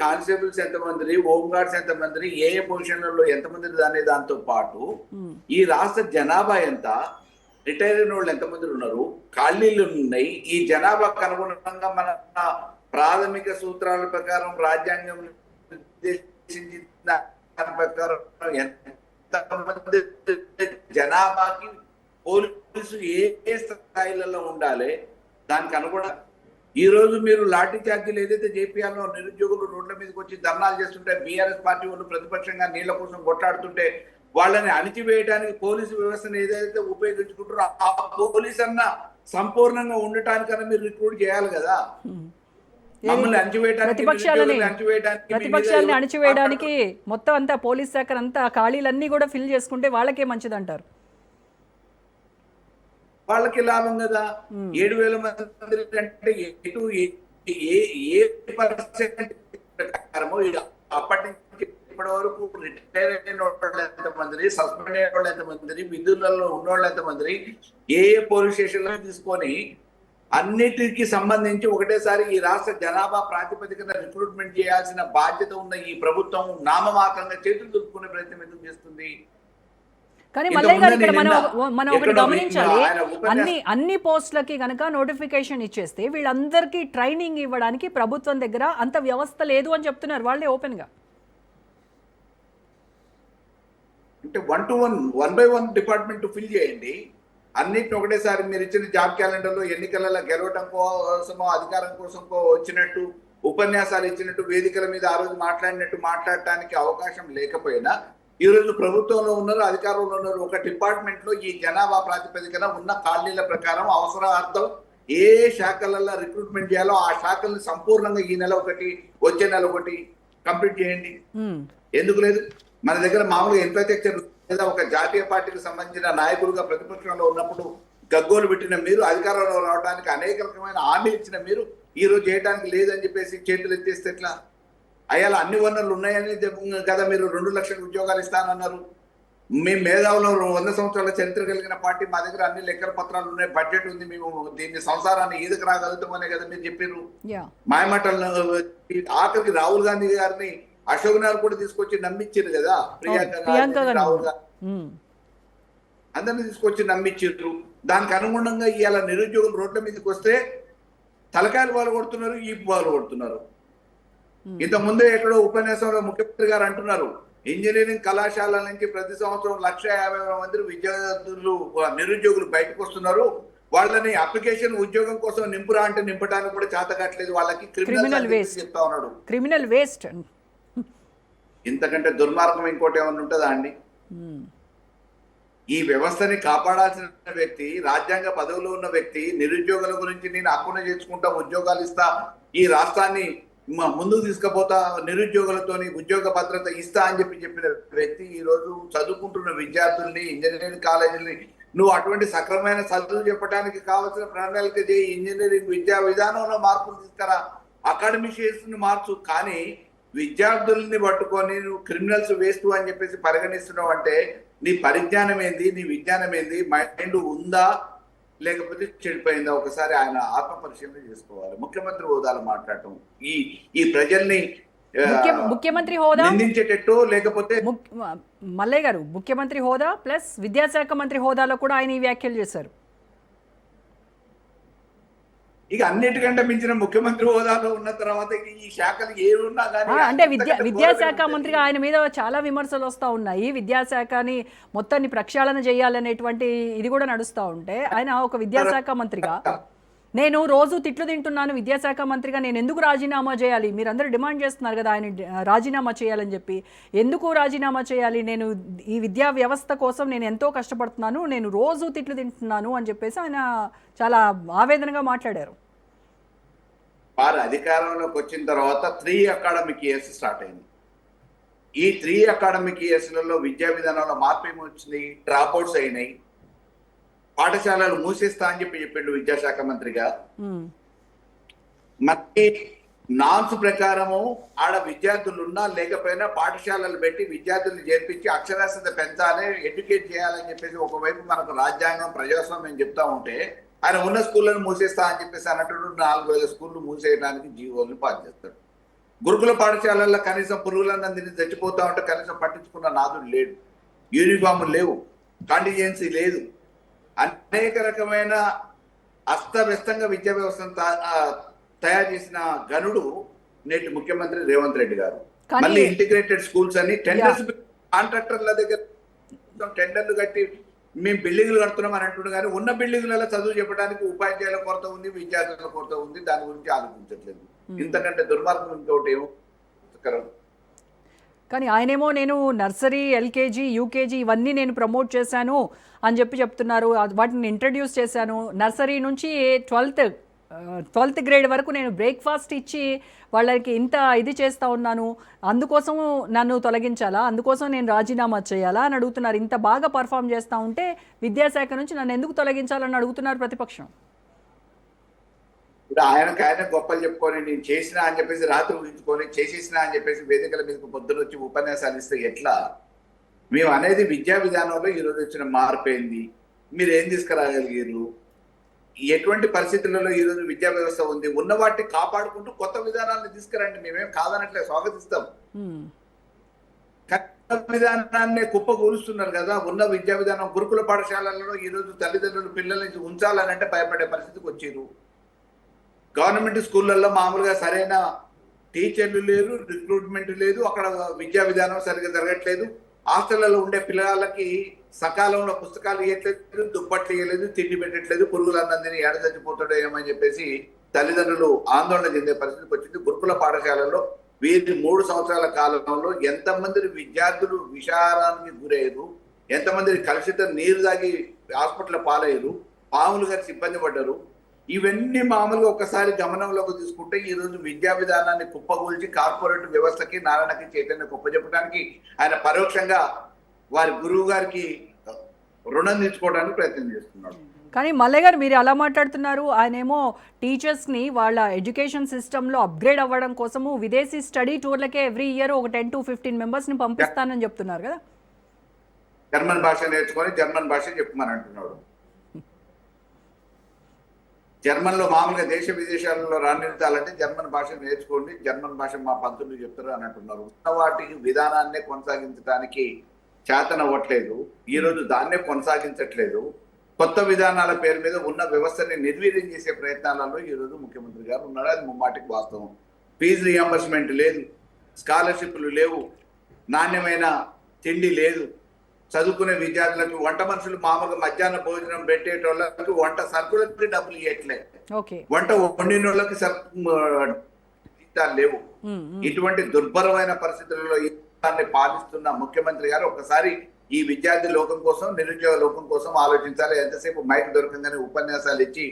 కానిస్టేబుల్స్ ఎంతమంది, హోమ్ గార్డ్స్ ఎంతమంది, ఏ పొజిషన్లలో ఎంతమంది అనే దాంతో పాటు ఈ రాష్ట్ర జనాభా ఎంత, రిటైర్ అయిన వాళ్ళు ఎంతమంది ఉన్నారు, ఖాళీలు ఉన్నాయి, ఈ జనాభాకు అనుగుణంగా మన ప్రాథమిక సూత్రాల ప్రకారం రాజ్యాంగం నిర్దేశించిన ప్రకారం ఎంతమంది జనాభాకి పోలీసు ఏ స్థాయిలలో ఉండాలి, దానికి అనుగుణంగా ఈ రోజు మీరు లాఠీ చార్జీలు ఏదైతే చేపియాలో నిరుద్యోగులు రోడ్ల మీదకి వచ్చి ధర్నాలు చేస్తుంటే బీఆర్ఎస్ పార్టీ వాళ్ళు ప్రతిపక్షంగా నీళ్ల కోసం కొట్లాడుతుంటే వాళ్ళని అణిచివేయడానికి పోలీసు వ్యవస్థను ఏదైతే ఉపయోగించుకుంటారో ఆ పోలీస్ అన్న సంపూర్ణంగా ఉండటానికన్నా మీరు రిక్రూట్ చేయాలి కదా. మమ్మల్ని ప్రతిపక్షాలని అణిచివేయడానికి మొత్తం అంతా పోలీస్ శాఖ అంతా ఖాళీలన్నీ కూడా ఫిల్ చేసుకుంటే వాళ్ళకే మంచిదంటారు. వాళ్ళకి లాభం కదా. 7,000 మంది అంటే ఎటు ఏ పర్సెంట్ ప్రకారమో అప్పటి నుంచి ఇప్పటి వరకు రిటైర్ అయిన వాళ్ళు ఎంతమంది, సస్పెండ్ అయిన వాళ్ళు ఎంతమంది, విధులలో ఉన్నవాళ్ళు ఎంతమంది, ఏ పోలీస్ స్టేషన్లో తీసుకొని అన్నిటికి సంబంధించి ఒకటేసారి ఈ రాష్ట్ర జనాభా ప్రాతిపదికన రిక్రూట్మెంట్ చేయాల్సిన బాధ్యత ఉన్న ఈ ప్రభుత్వం నామమాత్రంగా చేతులు దులుపుకునే ప్రయత్నం ఎందుకు చేస్తుంది? కానీ ఇంత మల్లయ్య గారు ముందని ఇక్కడ మనం నిన్న మనం ఒకటి ఎక్కడో గమనించాలి, ఆయన ఉపన్యాసం అన్ని పోస్టులకి కనుక నోటిఫికేషన్ ఇచ్చేస్తే వీళ్ళందరికీ ట్రైనింగ్ ఇవ్వడానికి ప్రభుత్వం దగ్గర అంత వ్యవస్థ లేదు అని చెప్తున్నారు వాళ్ళే ఓపెన్ గా. అంటే 1 by 1 డిపార్ట్మెంట్ ఫిల్ చేయండి. అన్నిటిని ఒకటేసారి మీరు ఇచ్చిన జాబ్ క్యాలెండర్లో ఎన్నికలలో గెలవటం కోసమో అధికారం కోసమో వచ్చినట్టు ఉపన్యాసాలు ఇచ్చినట్టు వేదికల మీద ఆ రోజు మాట్లాడినట్టు మాట్లాడటానికి అవకాశం లేకపోయినా ఈ రోజు ప్రభుత్వంలో ఉన్నారు, అధికారంలో ఉన్నారు. ఒక డిపార్ట్మెంట్ లో ఈ జనాభా ప్రాతిపదికన ఉన్న ఖాళీల ప్రకారం అవసరార్థం ఏ శాఖలలో రిక్రూట్మెంట్ చేయాలో ఆ శాఖల్ని సంపూర్ణంగా ఈ నెల ఒకటి వచ్చే నెల ఒకటి కంప్లీట్ చేయండి. ఎందుకు లేదు? మన దగ్గర మామూలుగా ఇన్ఫ్రాస్ట్రక్చర్ లేదా ఒక జాతీయ పార్టీకి సంబంధించిన నాయకులుగా ప్రతిపక్షంలో ఉన్నప్పుడు గగ్గోలు పెట్టిన మీరు, అధికారంలో రావడానికి అనేక రకమైన హామీలు ఇచ్చిన మీరు ఈ రోజు చేయడానికి లేదని చెప్పేసి చేతులు ఎత్తేస్తే ఎట్లా? అయ్యాల అన్ని వనరులు ఉన్నాయని కదా మీరు 2 లక్షల ఉద్యోగాలు ఇస్తానన్నారు. మేము మేధావులు 100 సంవత్సరాల చరిత్ర కలిగిన పార్టీ, మా దగ్గర అన్ని లెక్కల పత్రాలు ఉన్నాయి, బడ్జెట్ ఉంది, మేము దీన్ని సంసారాన్ని ఈదుకు రాగలుగుతామనే కదా మీరు చెప్పారు. మాయమాటలు ఆఖరికి రాహుల్ గాంధీ గారిని అశోక్ నగర్ కూడా తీసుకొచ్చి నమ్మించారు కదా, ప్రియాంక రాహుల్ గాంధీ అందరిని తీసుకొచ్చి నమ్మించారు. దానికి అనుగుణంగా ఇవాళ నిరుద్యోగులు రోడ్ల మీదకి వస్తే తలకాయలు వాళ్ళు కొడుతున్నారు, ఈ వాళ్ళు కొడుతున్నారు. ఇంత ముందే ఎక్కడో ఉపన్యాసంలో ముఖ్యమంత్రి గారు అంటున్నారు, ఇంజనీరింగ్ కళాశాలల నుంచి ప్రతి సంవత్సరం 150,000 మంది విద్యార్థులు నిరుద్యోగులు బయటకు వస్తున్నారు, వాళ్ళని అప్లికేషన్ ఉద్యోగం కోసం నింపురా అంటే నింపడానికి కూడా చేత కావట్లేదు, వాళ్ళకి క్రిమినల్ వేస్ట్ చెప్తా ఉన్నాడు. క్రిమినల్ వేస్ట్ ఇంతకంటే దుర్మార్గం ఇంకోటి ఏమన్నా ఉంటుందా అండి? ఈ వ్యవస్థని కాపాడాల్సిన వ్యక్తి, రాజ్యాంగ పదవిలో ఉన్న వ్యక్తి, నిరుద్యోగుల గురించి నేను హక్కున చేసుకుంటా, ఉద్యోగాలు ఇస్తా, ఈ రాష్ట్రాన్ని ముందుకు తీసుకుపోతా, నిరుద్యోగులతోని ఉద్యోగ భద్రత ఇస్తా అని చెప్పిన వ్యక్తి ఈ రోజు చదువుకుంటున్న విద్యార్థుల్ని, ఇంజనీరింగ్ కాలేజీని నువ్వు అటువంటి సక్రమైన చదువు చెప్పడానికి కావాల్సిన ప్రణాళిక చేయి, ఇంజనీరింగ్ విద్యా విధానంలో మార్పులు తీసుకురా, అకాడమిషియన్స్ ని మార్చు. కానీ విద్యార్థుల్ని పట్టుకొని నువ్వు క్రిమినల్స్ వేస్ట్ అని చెప్పేసి పరిగణిస్తున్నావు అంటే నీ పరిజ్ఞానం ఏంది, నీ విజ్ఞానం ఏంది, మైండ్ ఉందా లేకపోతే చెడిపోయిందా? ఒకసారి ఆయన ఆత్మ పరిశీలన చేసుకోవాలి. ముఖ్యమంత్రి హోదాలో మాట్లాడటం ఈ ప్రజల్ని ముఖ్యమంత్రి హోదా నిందించేటట్టు, లేకపోతే మల్లయ్య గారు ముఖ్యమంత్రి హోదా ప్లస్ విద్యాశాఖ మంత్రి హోదాలో కూడా ఆయన ఈ వ్యాఖ్యలు చేశారు. ఇక అన్నిటికంటే మించిన ముఖ్యమంత్రి హోదాలో ఉన్న తర్వాత ఈ శాఖలు ఏమున్నా కానీ అంటే విద్యాశాఖ మంత్రిగా ఆయన మీద చాలా విమర్శలు వస్తూ ఉన్నాయి. విద్యాశాఖని మొత్తాన్ని ప్రక్షాళన చేయాలనేటువంటి ఇది కూడా నడుస్తూ ఉంటే ఆయన ఒక విద్యాశాఖ మంత్రిగా నేను రోజు తిట్లు తింటున్నాను, విద్యాశాఖ మంత్రిగా నేను ఎందుకు రాజీనామా చేయాలి? మీరందరూ డిమాండ్ చేస్తున్నారు కదా ఆయన రాజీనామా చేయాలని చెప్పి. ఎందుకు రాజీనామా చేయాలి? నేను ఈ విద్యా వ్యవస్థ కోసం నేను ఎంతో కష్టపడుతున్నాను, నేను రోజు తిట్లు తింటున్నాను అని చెప్పేసి ఆయన చాలా ఆవేదనగా మాట్లాడారు. వారు అధికారంలోకి వచ్చిన తర్వాత 3 అకాడమిక్ ఇయర్స్ స్టార్ట్ అయింది. ఈ 3 అకాడమిక్ ఇయర్స్లలో విద్యా విధానంలో మార్పు ఏమొచ్చింది? డ్రాప్ అవుట్స్ అయినాయి, పాఠశాలలు మూసేస్తా అని చెప్పిండు విద్యాశాఖ మంత్రిగా. మరి నామ్స్ ప్రకారము ఆడ విద్యార్థులు ఉన్నా లేకపోయినా పాఠశాలలు పెట్టి విద్యార్థులను చేర్పించి అక్షరాస్యత పెంచాలి, ఎడ్యుకేట్ చేయాలని చెప్పేసి ఒకవైపు మనకు రాజ్యాంగం, ప్రజాస్వామ్యం చెప్తా ఉంటే ఆయన ఉన్న స్కూళ్ళను మూసేస్తా అని చెప్పేసి అన్నట్టు 4,000 స్కూళ్ళు మూసేయడానికి జీవోలను పాస్ చేస్తాడు. గురుకుల పాఠశాలల్లో కనీసం పురుగులన్న తిని చచ్చిపోతా ఉంటే కనీసం పట్టించుకున్న నాదుడు లేడు, యూనిఫామ్లు లేవు, కాంటిజెన్సీ లేదు. అనేక రకమైన అస్తవ్యస్తంగా విద్యా వ్యవస్థను తయారు చేసిన గనుడు నేటి ముఖ్యమంత్రి రేవంత్ రెడ్డి గారు. మళ్ళీ ఇంటిగ్రేటెడ్ స్కూల్స్ అని టెండర్స్, కాంట్రాక్టర్ల దగ్గర టెండర్లు కట్టి మేము బిల్డింగ్లు కడుతున్నాం అని అంటున్నాం, కానీ ఉన్న బిల్డింగ్లలో చదువు చెప్పడానికి ఉపాధ్యాయుల కొరత ఉంది, విద్యార్థుల కొరత ఉంది, దాని గురించి ఆలోచించట్లేదు. ఇంతకంటే దుర్మార్గం ఇంకోటి ఏమో. కానీ ఆయనేమో నేను నర్సరీ, ఎల్కేజీ, యూకేజీ ఇవన్నీ నేను ప్రమోట్ చేశాను అని చెప్తున్నారు, వాటిని ఇంట్రడ్యూస్ చేశాను. నర్సరీ నుంచి 12th గ్రేడ్ వరకు నేను బ్రేక్ఫాస్ట్ ఇచ్చి వాళ్ళకి ఇంత ఇది చేస్తూ ఉన్నాను, అందుకోసం నన్ను తొలగించాలా, అందుకోసం నేను రాజీనామా చేయాలా అని అడుగుతున్నారు. ఇంత బాగా పర్ఫామ్ చేస్తూ ఉంటే విద్యాశాఖ నుంచి నన్ను ఎందుకు తొలగించాలని అడుగుతున్నారు ప్రతిపక్షం. ఇప్పుడు ఆయన గొప్పలు చెప్పుకొని నేను చేసినా అని చెప్పేసి రాత్రి ఊహించుకొని చేసేసినా అని చెప్పేసి వేదికల మీదకి పొద్దున వచ్చి ఉపన్యాసాలు ఇస్తే ఎట్లా? మేము అనేది విద్యా విధానంలో ఈరోజు వచ్చిన మార్పు ఏంది, మీరు ఏం తీసుకురాగలిగారు, ఎటువంటి పరిస్థితులలో ఈరోజు విద్యా వ్యవస్థ ఉంది, ఉన్న వాటిని కాపాడుకుంటూ కొత్త విధానాలను తీసుకురండి, మేమేం కాదనట్లే, స్వాగతిస్తాం. విధానాన్ని కుప్పకూలుస్తున్నారు కదా. ఉన్న విద్యా విధానం గురుకుల పాఠశాలలలో ఈ రోజు తల్లిదండ్రులు పిల్లల్ని ఉంచాలనంటే భయపడే పరిస్థితికి వచ్చారు. గవర్నమెంట్ స్కూళ్ళల్లో మామూలుగా సరైన టీచర్లు లేరు, రిక్రూట్మెంట్ లేదు, అక్కడ విద్యా విధానం సరిగ్గా జరగట్లేదు. హాస్టళ్లలో ఉండే పిల్లలకి సకాలంలో పుస్తకాలు ఇవ్వట్లేదు, దుప్పట్లు ఇవ్వలేదు, తిండి పెట్టట్లేదు, పురుగులు అన్నందిని ఏడ చచ్చిపోతాడో ఏమని చెప్పేసి తల్లిదండ్రులు ఆందోళన చెందే పరిస్థితికి వచ్చింది. గురుకుల పాఠశాలలో వీరి 3 సంవత్సరాల కాలంలో ఎంతమంది విద్యార్థులు విషారానికి గురయ్యారు, ఎంతమంది కలుషిత నీరు తాగి హాస్పిటల్ పాలయ్యారు, పాములు గారి ఇబ్బంది పడ్డారు. ఇవన్నీ మామూలుగా ఒకసారి గమనంలోకి తీసుకుంటే ఈ రోజు విద్యా విధానాన్ని కుప్పగూల్చి కార్పొరేట్ వ్యవస్థకి నారాయణకి చైతన్య కుప్పచెప్పడానికి ఆయన పరోక్షంగా వారి గురువు గారికి రుణం తీర్చుకోవడానికి ప్రయత్నం చేస్తున్నాడు. కానీ మల్లయ్య గారు మీరు అలా మాట్లాడుతున్నారు, ఆయనేమో టీచర్స్ని వాళ్ళ ఎడ్యుకేషన్ సిస్టంలో అప్గ్రేడ్ అవ్వడం కోసము విదేశీ స్టడీ టూర్లకే ఎవ్రీ ఇయర్ ఒక 10 to 15 మెంబర్స్ని పంపిస్తానని చెప్తున్నారు కదా. జర్మన్ భాష నేర్చుకొని జర్మన్ భాష చెప్పమని అంటున్నాడు. జర్మన్లో మామూలుగా దేశ విదేశాలలో రాణించాలంటే జర్మన్ భాష నేర్చుకోండి, జర్మన్ భాష మా పంతులు చెప్తారు అని అంటున్నారు. ఉన్న వాటికి విధానాన్నే కొనసాగించడానికి చేతనవ్వట్లేదు. ఈ రోజు దాన్నే కొనసాగించట్లేదు. కొత్త విధానాల పేరు మీద ఉన్న వ్యవస్థని నిర్వీర్యం చేసే ప్రయత్నాలలో ఈ రోజు ముఖ్యమంత్రి గారు ఉన్నాడు. అది ముమ్మాటికి వాస్తవం. ఫీజు రియంబర్స్మెంట్ లేదు, స్కాలర్షిప్లు లేవు, నాణ్యమైన తిండి లేదు, చదువుకునే విద్యార్థులకు వంట మనుషులు మామూలుగా మధ్యాహ్న భోజనం పెట్టేటోళ్ళకి వంట సరుకులకి డబ్బులు ఇవ్వట్లేదు, వంట వండిన వాళ్ళకి జీతాలు లేవు. ఇటువంటి దుర్భరమైన పరిస్థితులలో పాలిస్తున్న ముఖ్యమంత్రి గారు ఒకసారి ఈ విద్యార్థి లోకం కోసం, నిరుద్యోగ లోకం కోసం ఆలోచించాలి. ఎంతసేపు మైక్ దొరకంగానే ఉపన్యాసాలు ఇచ్చి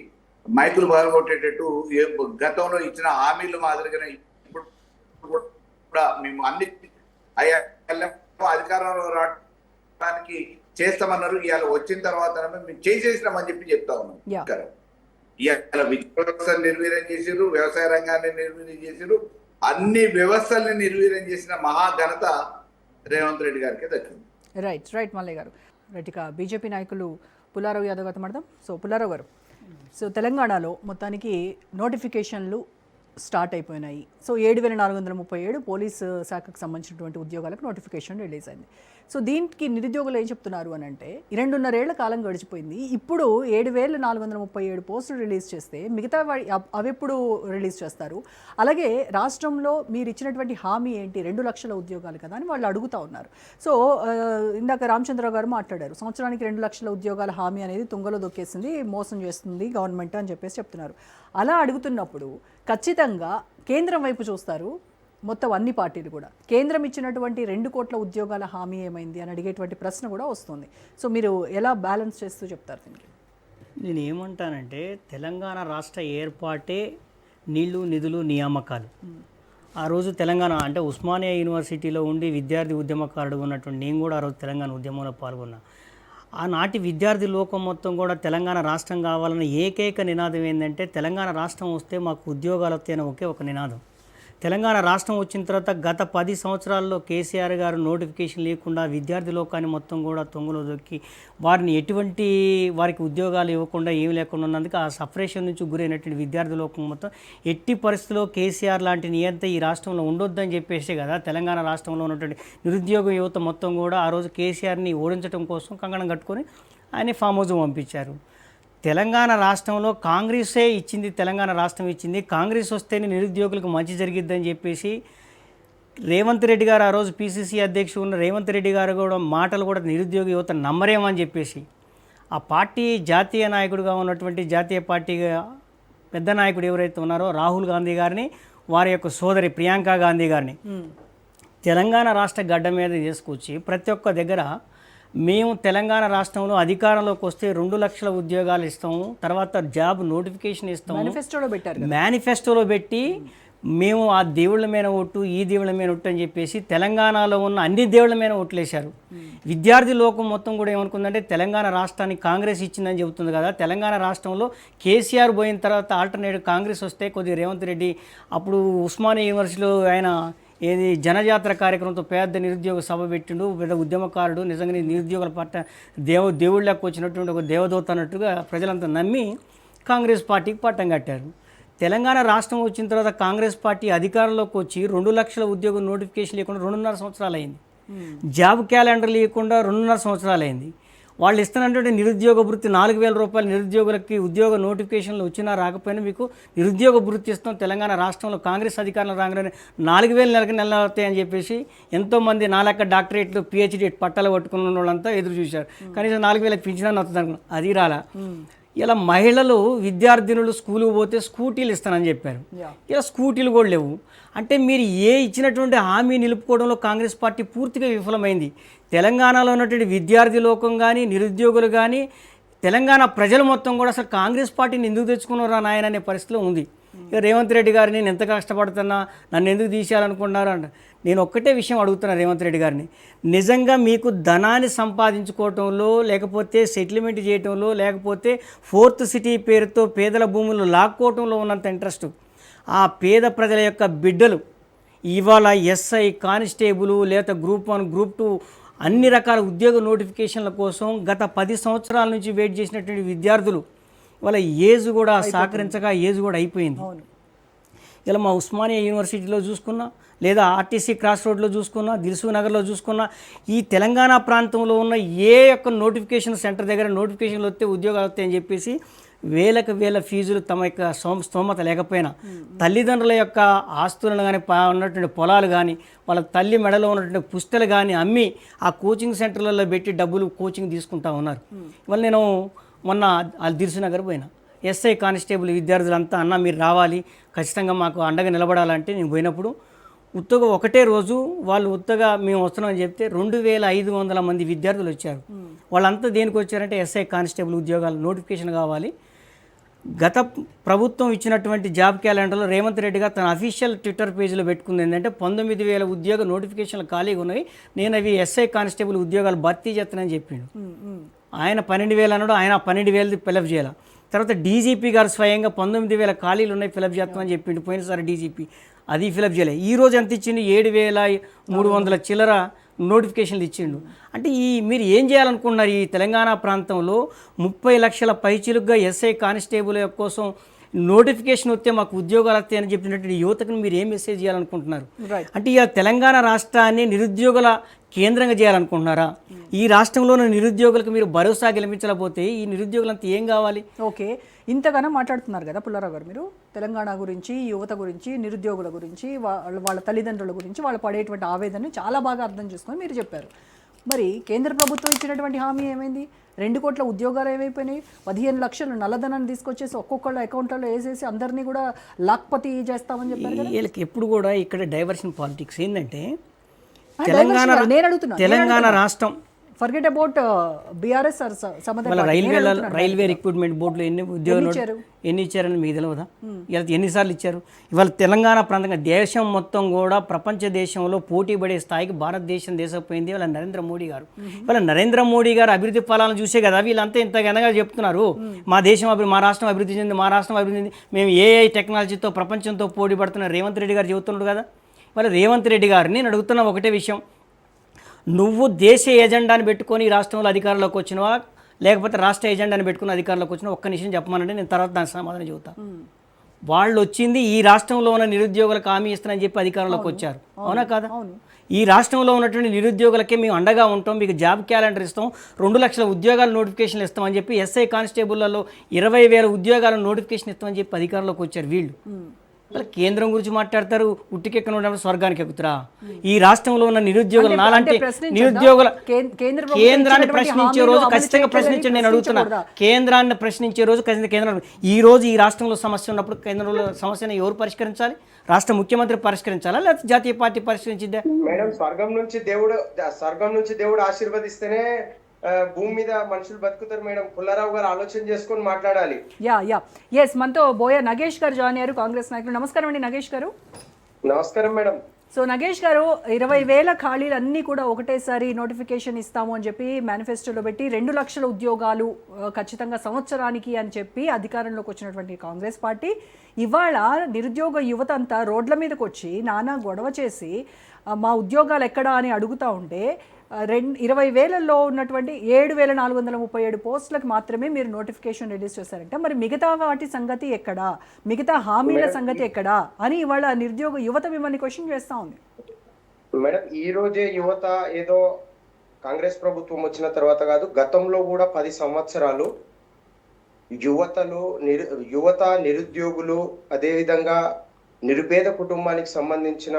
మైకులు బాగొట్టేటట్టు గతంలో ఇచ్చిన హామీలు మాదిరిగానే ఇప్పుడు కూడా మేము అన్ని అధికారంలో రావడానికి చేస్తామన్నారు. ఇవాళ వచ్చిన తర్వాత మేము చేసేసినామని చెప్పి చెప్తా ఉన్నాం. ఇవాళ విద్యా వ్యవస్థను నిర్వీర్యం చేసారు, వ్యవసాయ రంగాన్ని నిర్వీర్యం చేసారు, అన్ని వ్యవస్థల్ని నిర్వీర్యం చేసిన మహాఘనత రేవంత్ రెడ్డి గారికి దక్కింది. రైట్ మల్లయ్య గారు. రైట్, ఇక బీజేపీ నాయకులు పుల్లారావు యాదవ్ గారితో మాట్లాడదాం. సో పుల్లారావు గారు, సో తెలంగాణలో మొత్తానికి నోటిఫికేషన్లు స్టార్ట్ అయిపోయినాయి. సో 7,437 పోలీసు శాఖకు సంబంధించినటువంటి ఉద్యోగాలకు నోటిఫికేషన్ రిలీజ్ అయింది. సో దీనికి నిరుద్యోగులు ఏం చెప్తున్నారు అని అంటే 2.5 ఏళ్ల కాలం గడిచిపోయింది, ఇప్పుడు 7,437 పోస్టులు రిలీజ్ చేస్తే మిగతా అవి ఎప్పుడు రిలీజ్ చేస్తారు, అలాగే రాష్ట్రంలో మీరు ఇచ్చినటువంటి హామీ ఏంటి, 2 లక్షల ఉద్యోగాలు కదా అని వాళ్ళు అడుగుతూ ఉన్నారు. సో ఇందాక రామచంద్రరావు గారు మాట్లాడారు, సంవత్సరానికి 2 లక్షల ఉద్యోగాల హామీ అనేది తుంగలో దొక్కేసింది, మోసం చేస్తుంది గవర్నమెంట్ అని చెప్పేసి చెప్తున్నారు. అలా అడుగుతున్నప్పుడు ఖచ్చితంగా కేంద్రం వైపు చూస్తారు మొత్తం అన్ని పార్టీలు కూడా. కేంద్రం ఇచ్చినటువంటి 2 కోట్ల ఉద్యోగాల హామీ ఏమైంది అని అడిగేటువంటి ప్రశ్న కూడా వస్తుంది. సో మీరు ఎలా బ్యాలెన్స్ చేస్తూ చెప్తారు దీనికి? నేను ఏమంటానంటే తెలంగాణ రాష్ట్ర ఏర్పాటే నీళ్లు నిధులు నియామకాలు. ఆ రోజు తెలంగాణ అంటే ఉస్మానియా యూనివర్సిటీలో ఉండి విద్యార్థి ఉద్యమకారుడు ఉన్నటువంటి నేను కూడా ఆ రోజు తెలంగాణ ఉద్యమంలో పాల్గొన్నా. ఆనాటి విద్యార్థి లోకం మొత్తం కూడా తెలంగాణ రాష్ట్రం కావాలన్న ఏకైక నినాదం ఏంటంటే తెలంగాణ రాష్ట్రం వస్తే మాకు ఉద్యోగాలు వస్తాయని ఒకే ఒక నినాదం. తెలంగాణ రాష్ట్రం వచ్చిన తర్వాత గత 10 సంవత్సరాల్లో కేసీఆర్ గారు నోటిఫికేషన్ లేకుండా విద్యార్థి లోకాన్ని మొత్తం కూడా తొంగలో దొక్కి వారిని ఎటువంటి వారికి ఉద్యోగాలు ఇవ్వకుండా ఏమి లేకుండా ఉన్నందుకు ఆ సపరేషన్ నుంచి గురైనటువంటి విద్యార్థి లోకం మొత్తం ఎట్టి పరిస్థితుల్లో కేసీఆర్ లాంటి నియంత ఈ రాష్ట్రంలో ఉండొద్దని చెప్పేసి కదా తెలంగాణ రాష్ట్రంలో ఉన్నటువంటి నిరుద్యోగ యువత మొత్తం కూడా ఆ రోజు కేసీఆర్ని ఓడించడం కోసం కంకణం కట్టుకొని ఆయన ఫామ్ హౌస్ పంపించారు. తెలంగాణ రాష్ట్రంలో కాంగ్రెసే ఇచ్చింది, తెలంగాణ రాష్ట్రం ఇచ్చింది, కాంగ్రెస్ వస్తేనే నిరుద్యోగులకు మంచి జరిగిద్దని చెప్పేసి రేవంత్ రెడ్డి గారు ఆ రోజు పిసిసి అధ్యక్షుడు ఉన్న రేవంత్ రెడ్డి గారు కూడా మాటలు కూడా నిరుద్యోగ యువత నమ్మరేమని చెప్పేసి ఆ పార్టీ జాతీయ నాయకుడిగా ఉన్నటువంటి జాతీయ పార్టీగా పెద్ద నాయకుడు ఎవరైతే ఉన్నారో రాహుల్ గాంధీ గారిని, వారి యొక్క సోదరి ప్రియాంక గాంధీ గారిని తెలంగాణ రాష్ట్ర గడ్డ మీద తీసుకొచ్చి ప్రతి ఒక్క దగ్గర మేము తెలంగాణ రాష్ట్రంలో అధికారంలోకి వస్తే 2 లక్షల ఉద్యోగాలు ఇస్తాము, తర్వాత జాబ్ నోటిఫికేషన్ ఇస్తాము మేనిఫెస్టోలో పెట్టి మేము ఆ దేవుళ్ళ మీద ఒట్టు ఈ దేవుళ్ళ మీద ఒట్టు అని చెప్పేసి తెలంగాణలో ఉన్న అన్ని దేవుళ్ళ మీద ఒట్లేశారు. విద్యార్థి లోకం మొత్తం కూడా ఏమనుకుందంటే తెలంగాణ రాష్ట్రానికి కాంగ్రెస్ ఇచ్చిందని చెబుతుంది కదా. తెలంగాణ రాష్ట్రంలో కేసీఆర్ పోయిన తర్వాత ఆల్టర్నేటివ్ కాంగ్రెస్ వస్తే కొద్దిగా రేవంత్ రెడ్డి అప్పుడు ఉస్మానియా యూనివర్సిటీలో ఆయన ఏది జనజాతర కార్యక్రమంతో పెద్ద నిరుద్యోగ సభ పెట్టిండు, పెద్ద ఉద్యమకారుడు, నిజంగా నిరుద్యోగుల పట్ల దేవుళ్ళకి వచ్చినటువంటి ఒక దేవదూత అన్నట్టుగా ప్రజలంతా నమ్మి కాంగ్రెస్ పార్టీకి పట్టం కట్టారు. తెలంగాణ రాష్ట్రం వచ్చిన తర్వాత కాంగ్రెస్ పార్టీ అధికారంలోకి వచ్చి 2 లక్షల ఉద్యోగం నోటిఫికేషన్ లేకుండా 2.5 సంవత్సరాలు అయింది. జాబ్ క్యాలెండర్ లేకుండా 2.5 సంవత్సరాలు అయింది. వాళ్ళు ఇస్తున్నటువంటి నిరుద్యోగ భృతి 4,000 రూపాయలు నిరుద్యోగులకి ఉద్యోగ నోటిఫికేషన్లు వచ్చినా రాకపోయినా మీకు నిరుద్యోగ భృతి ఇస్తాం, తెలంగాణ రాష్ట్రంలో కాంగ్రెస్ అధికారంలో రాగానే 4,000 నెల అవుతాయని చెప్పేసి ఎంతోమంది నా లెక్క డాక్టరేట్లు పిహెచ్డి పట్టాలు పట్టుకున్న వాళ్ళంతా ఎదురు చూశారు. కనీసం 4,000 పింఛన్ వస్తుంది అనుకున్నాను, అది రాలా. ఇలా మహిళలు విద్యార్థినులు స్కూల్కి పోతే స్కూటీలు ఇస్తానని చెప్పారు, ఇలా స్కూటీలు కూడా లేవు. అంటే మీరు ఇచ్చినటువంటి హామీ నిలుపుకోవడంలో కాంగ్రెస్ పార్టీ పూర్తిగా విఫలమైంది. తెలంగాణలో ఉన్నటువంటి విద్యార్థి లోకం కానీ నిరుద్యోగులు కానీ తెలంగాణ ప్రజలు మొత్తం కూడా అసలు కాంగ్రెస్ పార్టీని ఎందుకు తెచ్చుకున్నారా నాయన అనే పరిస్థితిలో ఉంది. ఇక రేవంత్ రెడ్డి గారు నేను ఎంత కష్టపడుతున్నా నన్ను ఎందుకు తీసేయాలనుకుంటున్నారు అంట. నేను ఒక్కటే విషయం అడుగుతున్నా రేవంత్ రెడ్డి గారిని, నిజంగా మీకు ధనాన్ని సంపాదించుకోవటంలో లేకపోతే సెటిల్మెంట్ చేయటంలో లేకపోతే 4th సిటీ పేరుతో పేదల భూములు లాక్కోవటంలో ఉన్నంత ఇంట్రెస్ట్ ఆ పేద ప్రజల యొక్క బిడ్డలు ఇవాళ ఎస్ఐ కానిస్టేబుల్ లేదా గ్రూప్ 1 గ్రూప్ 2 అన్ని రకాల ఉద్యోగ నోటిఫికేషన్ల కోసం గత 10 సంవత్సరాల నుంచి వెయిట్ చేసినటువంటి విద్యార్థులు వాళ్ళ ఏజ్ కూడా సహకరించక ఏజ్ కూడా అయిపోయింది. ఇలా మా ఉస్మానియా యూనివర్సిటీలో చూసుకున్నా లేదా ఆర్టీసీ క్రాస్ రోడ్లో చూసుకున్నా దిల్సు నగర్లో చూసుకున్నా ఈ తెలంగాణ ప్రాంతంలో ఉన్న ఏ యొక్క నోటిఫికేషన్ సెంటర్ దగ్గర నోటిఫికేషన్లు వస్తే ఉద్యోగాలు వస్తాయని చెప్పేసి వేల ఫీజులు తమ యొక్క స్తోమత లేకపోయినా తల్లిదండ్రుల యొక్క ఆస్తులను కానీ ఉన్నటువంటి పొలాలు కానీ వాళ్ళ తల్లి మెడలో ఉన్నటువంటి పుస్తలు కానీ అమ్మి ఆ కోచింగ్ సెంటర్లలో పెట్టి డబ్బులు కోచింగ్ తీసుకుంటా ఉన్నారు. ఇవాళ నేను మొన్న దిల్సు నగర్ పోయినా, ఎస్ఐ కానిస్టేబుల్ విద్యార్థులంతా అన్న మీరు రావాలి ఖచ్చితంగా మాకు అండగా నిలబడాలంటే నేను పోయినప్పుడు ఉత్తగా ఒకటే రోజు వాళ్ళు ఉత్తగా మేము వస్తున్నామని చెప్తే 2,500 మంది విద్యార్థులు వచ్చారు. వాళ్ళంతా దేనికి వచ్చారంటే ఎస్ఐ కానిస్టేబుల్ ఉద్యోగాలు నోటిఫికేషన్ కావాలి. గత ప్రభుత్వం ఇచ్చినటువంటి జాబ్ క్యాలెండర్లో రేవంత్ రెడ్డి గారు తన అఫీషియల్ ట్విట్టర్ పేజీలో పెట్టుకుంది ఏంటంటే 19,000 ఉద్యోగ నోటిఫికేషన్లు ఖాళీగా ఉన్నాయి, నేను అవి ఎస్ఐ కానిస్టేబుల్ ఉద్యోగాలు భర్తీ చేస్తానని చెప్పిండు. ఆయన 12,000 అన్నాడు, ఆయన 12,000 ఫిలప్ చేయాలి. తర్వాత డీజీపీ గారు స్వయంగా 19,000 ఖాళీలు ఉన్నాయి ఫిలప్ చేస్తామని చెప్పిండు పోయినసారి డీజీపీ, అది ఫిలప్ చేయలేదు. ఈరోజు ఎంత ఇచ్చిండు 7,300 చిల్లర నోటిఫికేషన్లు ఇచ్చిండు. అంటే మీరు ఏం చేయాలనుకుంటున్నారు? ఈ తెలంగాణ ప్రాంతంలో 30 లక్షల పైచిలుగ్గా ఎస్ఐ కానిస్టేబుల్ కోసం నోటిఫికేషన్ వస్తే మాకు ఉద్యోగాలు వస్తాయని చెప్పినటువంటి యువతకు మీరు ఏం మెసేజ్ చేయాలనుకుంటున్నారు? అంటే ఇక తెలంగాణ రాష్ట్రాన్ని నిరుద్యోగుల కేంద్రంగా చేయాలనుకుంటున్నారా? ఈ రాష్ట్రంలోని నిరుద్యోగులకు మీరు భరోసా గెలిపించలేకపోతే ఈ నిరుద్యోగులంతా ఏం కావాలి? ఓకే, ఇంతగానో మాట్లాడుతున్నారు కదా పుల్లారావు గారు, మీరు తెలంగాణ గురించి, యువత గురించి, నిరుద్యోగుల గురించి, వాళ్ళ తల్లిదండ్రుల గురించి వాళ్ళు పడేటువంటి ఆవేదనని చాలా బాగా అర్థం చేసుకొని మీరు చెప్పారు. మరి కేంద్ర ప్రభుత్వం ఇచ్చినటువంటి హామీ ఏమైంది? 2 కోట్ల ఉద్యోగాలు ఏమైపోయినాయి? 15 లక్షలు నల్లధనాన్ని తీసుకొచ్చేసి ఒక్కొక్కళ్ళ అకౌంట్లలో వేసేసి అందరినీ కూడా లాక్పతి చేస్తామని చెప్పారు కదా. వీళ్ళకి ఎప్పుడు కూడా ఇక్కడ డైవర్షన్ పాలిటిక్స్ ఏంటంటే తెలంగాణ రాష్ట్రం forget about BRS railway recruitment బోర్డులో ఎన్ని ఉద్యోగాలు ఎన్ని ఇచ్చారని మీకు తెలియదా? ఇలా ఎన్నిసార్లు ఇచ్చారు? ఇవాళ తెలంగాణ ప్రాంతంగా దేశం మొత్తం కూడా ప్రపంచ దేశంలో పోటీ పడే స్థాయికి భారతదేశం దేశపోయింది వాళ్ళ నరేంద్ర మోడీ గారు. ఇవాళ నరేంద్ర మోడీ గారు అభివృద్ధి ఫలాలను చూసే కదా వీళ్ళంతా ఇంత ఘనంగా చెప్తున్నారు. మా దేశం మా రాష్ట్రం అభివృద్ధి చెంది, మా రాష్ట్రం అభివృద్ధి చెంది, మేము ఏఐ టెక్నాలజీతో ప్రపంచంతో పోటీ పడుతున్న రేవంత్ రెడ్డి గారు చెబుతున్నాడు కదా. ఇవాళ రేవంత్ రెడ్డి గారిని నేను అడుగుతున్న ఒకటే విషయం, నువ్వు దేశ ఎజెండాని పెట్టుకొని ఈ రాష్ట్రంలో అధికారంలోకి వచ్చినవా లేకపోతే రాష్ట్ర ఎజెండాని పెట్టుకుని అధికారంలోకి వచ్చినా? ఒక్క నిమిషం చెప్పమనంటే నేను తర్వాత దానికి సమాధానం చెబుతాను. వాళ్ళు వచ్చింది ఈ రాష్ట్రంలో ఉన్న నిరుద్యోగులకు హామీ ఇస్తానని చెప్పి అధికారంలోకి వచ్చారు, అవునా కాదా? ఈ రాష్ట్రంలో ఉన్నటువంటి నిరుద్యోగులకే మేము అండగా ఉంటాం, మీకు జాబ్ క్యాలెండర్ ఇస్తాం, 2 లక్షల ఉద్యోగాల నోటిఫికేషన్లు ఇస్తామని చెప్పి ఎస్ఐ కానిస్టేబుల్లలో 20,000 ఉద్యోగాల నోటిఫికేషన్ ఇస్తామని చెప్పి అధికారంలోకి వచ్చారు వీళ్ళు. వాళ్ళు కేంద్రం గురించి మాట్లాడతారు, ఉట్టికెక్కన ఉన్నప్పుడు స్వర్గానికి ఎక్కుతారా? ఈ రాష్ట్రంలో ఉన్న నిరుద్యోగులు నాలంటే నిరుద్యోగుల కేంద్రాన్ని ప్రశ్నించే రోజు ఖచ్చితంగా ప్రశ్నించండి. నేను అడుగుతున్నా, కేంద్రాన్ని ప్రశ్నించే రోజు ఖచ్చితంగా కేంద్రం ఈ రోజు ఈ రాష్ట్రంలో సమస్య ఉన్నప్పుడు కేంద్రంలో సమస్యను ఎవరు పరిష్కరించాలి? రాష్ట్ర ముఖ్యమంత్రి పరిష్కరించాలా లేకపోతే జాతీయ పార్టీ పరిష్కరించిందా? మేడం, స్వర్గం నుంచి దేవుడు ఆశీర్వదిస్తేనే భూమి మీద మనుషులు బతుకుతారు మేడం. పుల్లారావు గారు ఆలోచన చేసుకొని మాట్లాడాలి. ఎస్, మనతో బోయ నగేష్ గారు జాయిన్ అయ్యారు, కాంగ్రెస్ నాయకులు. నమస్కారం అండి నగేష్ గారు. నమస్కారం మేడం. సో నగేష్ గారు, 20,000 ఖాళీలు అన్నీ కూడా ఒకటేసారి నోటిఫికేషన్ ఇస్తాము అని చెప్పి మేనిఫెస్టోలో పెట్టి 2 లక్షల ఉద్యోగాలు ఖచ్చితంగా సంవత్సరానికి అని చెప్పి అధికారంలోకి వచ్చినటువంటి కాంగ్రెస్ పార్టీ ఇవాళ నిరుద్యోగ యువత అంతా రోడ్ల మీదకి వచ్చి నానా గొడవ చేసి మా ఉద్యోగాలు ఎక్కడా అని అడుగుతూ ఉంటే 20,000లో ఉన్నటువంటి 7,437 పోస్టులకు మాత్రమే మీరు నోటిఫికేషన్ రిలీజ్ చేశారంట. మరి మిగతా వాటి సంగతి ఎక్కడా, మిగతా హామీల సంగతి ఎక్కడా అని ఇవాళ నిరుద్యోగ యువత మిమ్మల్ని క్వశ్చన్ చేస్తూ ఉంది. మేడం ఈ రోజే యువత ఏదో కాంగ్రెస్ ప్రభుత్వం వచ్చిన తర్వాత కాదు, గతంలో కూడా 10 సంవత్సరాలు యువత నిరుద్యోగులు, అదేవిధంగా నిరుపేద కుటుంబానికి సంబంధించిన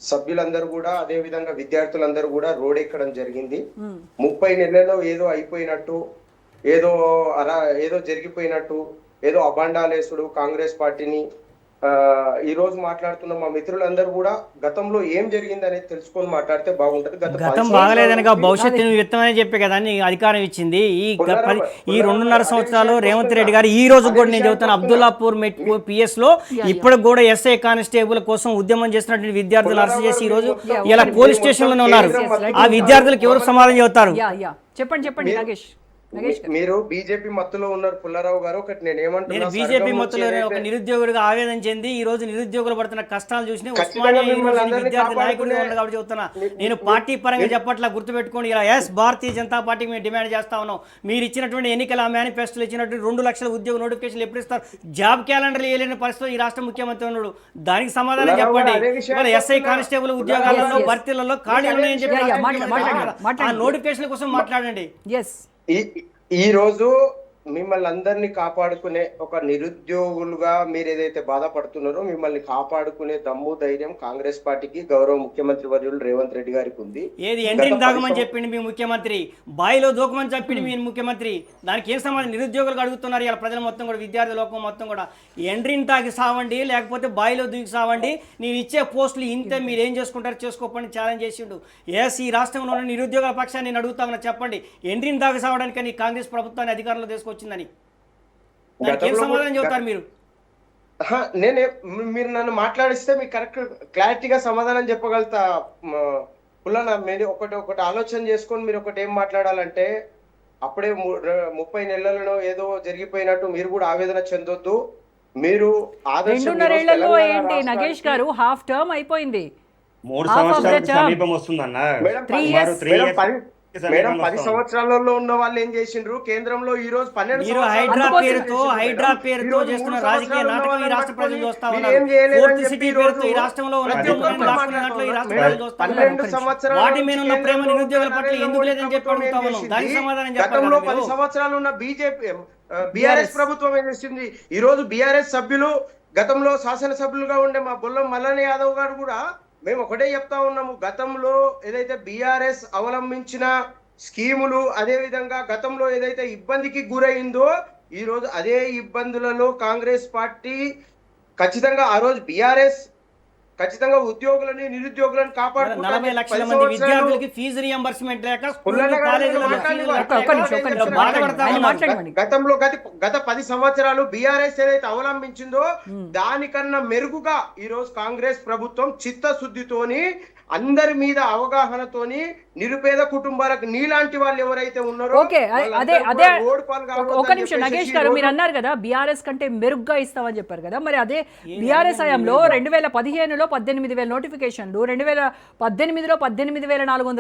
సభ్యులందరూ కూడా, అదే విధంగా విద్యార్థులందరూ కూడా రోడ్ ఎక్కడం జరిగింది. 30 నెలల్లో ఏదో అయిపోయినట్టు, ఏదో జరిగిపోయినట్టు, ఏదో అబాండాలేసుడు కాంగ్రెస్ పార్టీని ఈ రోజు మాట్లాడుతున్న మా మిత్రులందరూ కూడా గతంలో ఏం జరిగింది అనేది తెలుసుకొని మాట్లాడితే బాగుంటది. గతం బాగలేదనగా భవిష్యత్తు విత్తమని చెప్పే కదా అని అధికారం ఇచ్చింది. ఈ 2.5 సంవత్సరాలు రేవంత్ రెడ్డి గారు ఈ రోజు కూడా నేను చెబుతాను, అబ్దుల్లాపూర్ పిఎస్ లో ఇప్పటికి కూడా ఎస్ఐ కానిస్టేబుల్ కోసం ఉద్యమం చేస్తున్నటువంటి విద్యార్థులు అరెస్ట్ చేసి ఈ రోజు ఇలా పోలీస్ స్టేషన్ లోనే ఉన్నారు. ఆ విద్యార్థులకు ఎవరు సమాధానం చెబుతారు? చెప్పండి నాగేష్. మీరు బీజేపీ మత్తులో ఉన్నారు పుల్లారావు గారు. ఒకటి నేను నేను ఏమంటున్నా, బీజేపీ మత్తులో ఒక నిరుద్యోగుడిగా ఆవేదన చెంది ఈ రోజు నిరుద్యోగులు పడుతున్న కష్టాలు చూసి ఉస్మానియా యూనివర్సిటీ విద్యార్థి నాయకుడిగా ఉన్నాడు కాబట్టి చెప్తున్నా. నేను పార్టీ పరంగా చెప్పట్లా, గుర్తుపెట్టుకోండి. ఇలా భారతీయ జనతా పార్టీకి మేము డిమాండ్ చేస్తా ఉన్నాం. మీరు ఇచ్చినటువంటి ఎన్నికల మేనిఫెస్టోలు ఇచ్చినటువంటి 2 లక్షల ఉద్యోగ నోటిఫికేషన్లు ఎప్పుడు ఇస్తారు? జాబ్ క్యాలెండర్ వేయలేని పరిస్థితుల్లో ఈ రాష్ట్ర ముఖ్యమంత్రి ఉన్నాడు. దానికి సమాధానం చెప్పండి. ఇవాళ ఎస్ఐ కానిస్టేబుల్ ఉద్యోగాలలో భర్తీలలో ఖాళీలు ఉన్నాయని చెప్పి ఆ నోటిఫికేషన్ కోసం మాట్లాడండి. ఈ రోజు మిమ్మల్ని అందరినీ కాపాడుకునే ఒక నిరుద్యోగులుగా మీరు ఏదైతే బాధపడుతున్నారో, మిమ్మల్ని కాపాడుకునే దమ్ము ధైర్యం కాంగ్రెస్ పార్టీకి, గౌరవ ముఖ్యమంత్రి వర్యులు రేవంత్ రెడ్డి గారికి ఉంది. ఏది ఎండ్రిని దాగమని చెప్పింది మీ ముఖ్యమంత్రి, బాయిలో దూకమని చెప్పింది మీ ముఖ్యమంత్రి. దానికి ఏం సమాధానం నిరుద్యోగులకు అడుగుతున్నారు? ఇలా ప్రజలు మొత్తం కూడా, విద్యార్థి లోకం మొత్తం కూడా ఎండ్రిని తాగి సావండి, లేకపోతే బాయిలో దూకి సావండి, నేను ఇచ్చే పోస్టులు ఇంతే, మీరు ఏం చేసుకుంటారు చేసుకోపని ఛాలెంజ్ చేసిండు. ఈ రాష్ట్రంలో ఉన్న నిరుద్యోగుల పక్షాన్ని నేను అడుగుతామని చెప్పండి, ఎండ్రిని దాగి సావడానికి కాంగ్రెస్ ప్రభుత్వాన్ని అధికారంలో తీసుకొచ్చిందని దానికి ఏం సమాధానం చెబుతారు మీరు? మీరు నన్ను మాట్లాడిస్తే మీకు కరెక్ట్ క్లారిటీగా సమాధానం చెప్పగలుగుతా. పుల్లన్న, మీరు ఒకటి ఆలోచన చేసుకొని మీరు ఒకటి ఏం మాట్లాడాలంటే, అప్పుడే 30 నెలలలో ఏదో జరిగిపోయినట్టు మీరు కూడా ఆవేదన చెందొద్దు. మీరు 2.5 ఏంటి నగేష్ గారు, హాఫ్ టర్మ్ అయిపోయింది. 3 సంవత్సరాలు సమీపం వస్తుందన్న. మేడం 10 సంవత్సరాలలో ఉన్న వాళ్ళు ఏం చేసిండ్రు? కేంద్రంలో ఈ రోజు 12 హైడ్రా పేరుతో చేస్తున్న రాజకీయ నాటకం ఈ రాష్ట్ర ప్రజలు చూస్తా ఉన్నారు. ఫోర్త్ సిటీ పేరుతో ఈ రాష్ట్రంలో వాటి మీద ఉన్న ప్రేమ నిరుద్యోగుల పట్ల ఎందుకు లేదని చెప్పి అడుగుతా ఉన్నాం. దానికి సమాధానం గతంలో చెప్పాలి. 10 సంవత్సరాలు ఉన్న బీఆర్ఎస్ ప్రభుత్వం ఏం చేసింది? ఈ రోజు బీఆర్ఎస్ సభ్యులు, గతంలో శాసనసభ్యులుగా ఉండే మా బొల్లం మల్లన్న యాదవ్ గారు కూడా మేము ఒకటే చెప్తా ఉన్నాము, గతంలో ఏదైతే బీఆర్ఎస్ అవలంబించిన స్కీములు, అదే విధంగా గతంలో ఏదైతే ఇబ్బందికి గురైందో ఈ రోజు అదే ఇబ్బందులలో కాంగ్రెస్ పార్టీ ఖచ్చితంగా, ఆ రోజు బీఆర్ఎస్ ఖచ్చితంగా ఉద్యోగులని నిరుద్యోగులను 40 లక్షల మంది విద్యార్థులకి ఫీజు రియంబర్స్మెంట్ లేక గతంలో గత 10 సంవత్సరాలు బీఆర్ఎస్ ఏదైతే అవలంబించిందో దానికన్నా మెరుగుగా ఈ రోజు కాంగ్రెస్ ప్రభుత్వం చిత్తశుద్ధితోని, అందరి మీద అవగాహనతోని, నిరుపేద కుటుంబాలకు నీలాంటి వాళ్ళు ఎవరైతే ఉన్నారో ఒక నిమిషం నగేష్ గారు, మీరు అన్నారు కదా బీఆర్ఎస్ కంటే మెరుగ్గా ఇస్తామని చెప్పారు కదా, మరి అదే బీఆర్ఎస్ హయాంలో 2015లో 18,000 నోటిఫికేషన్లు, 2018లో 18,428,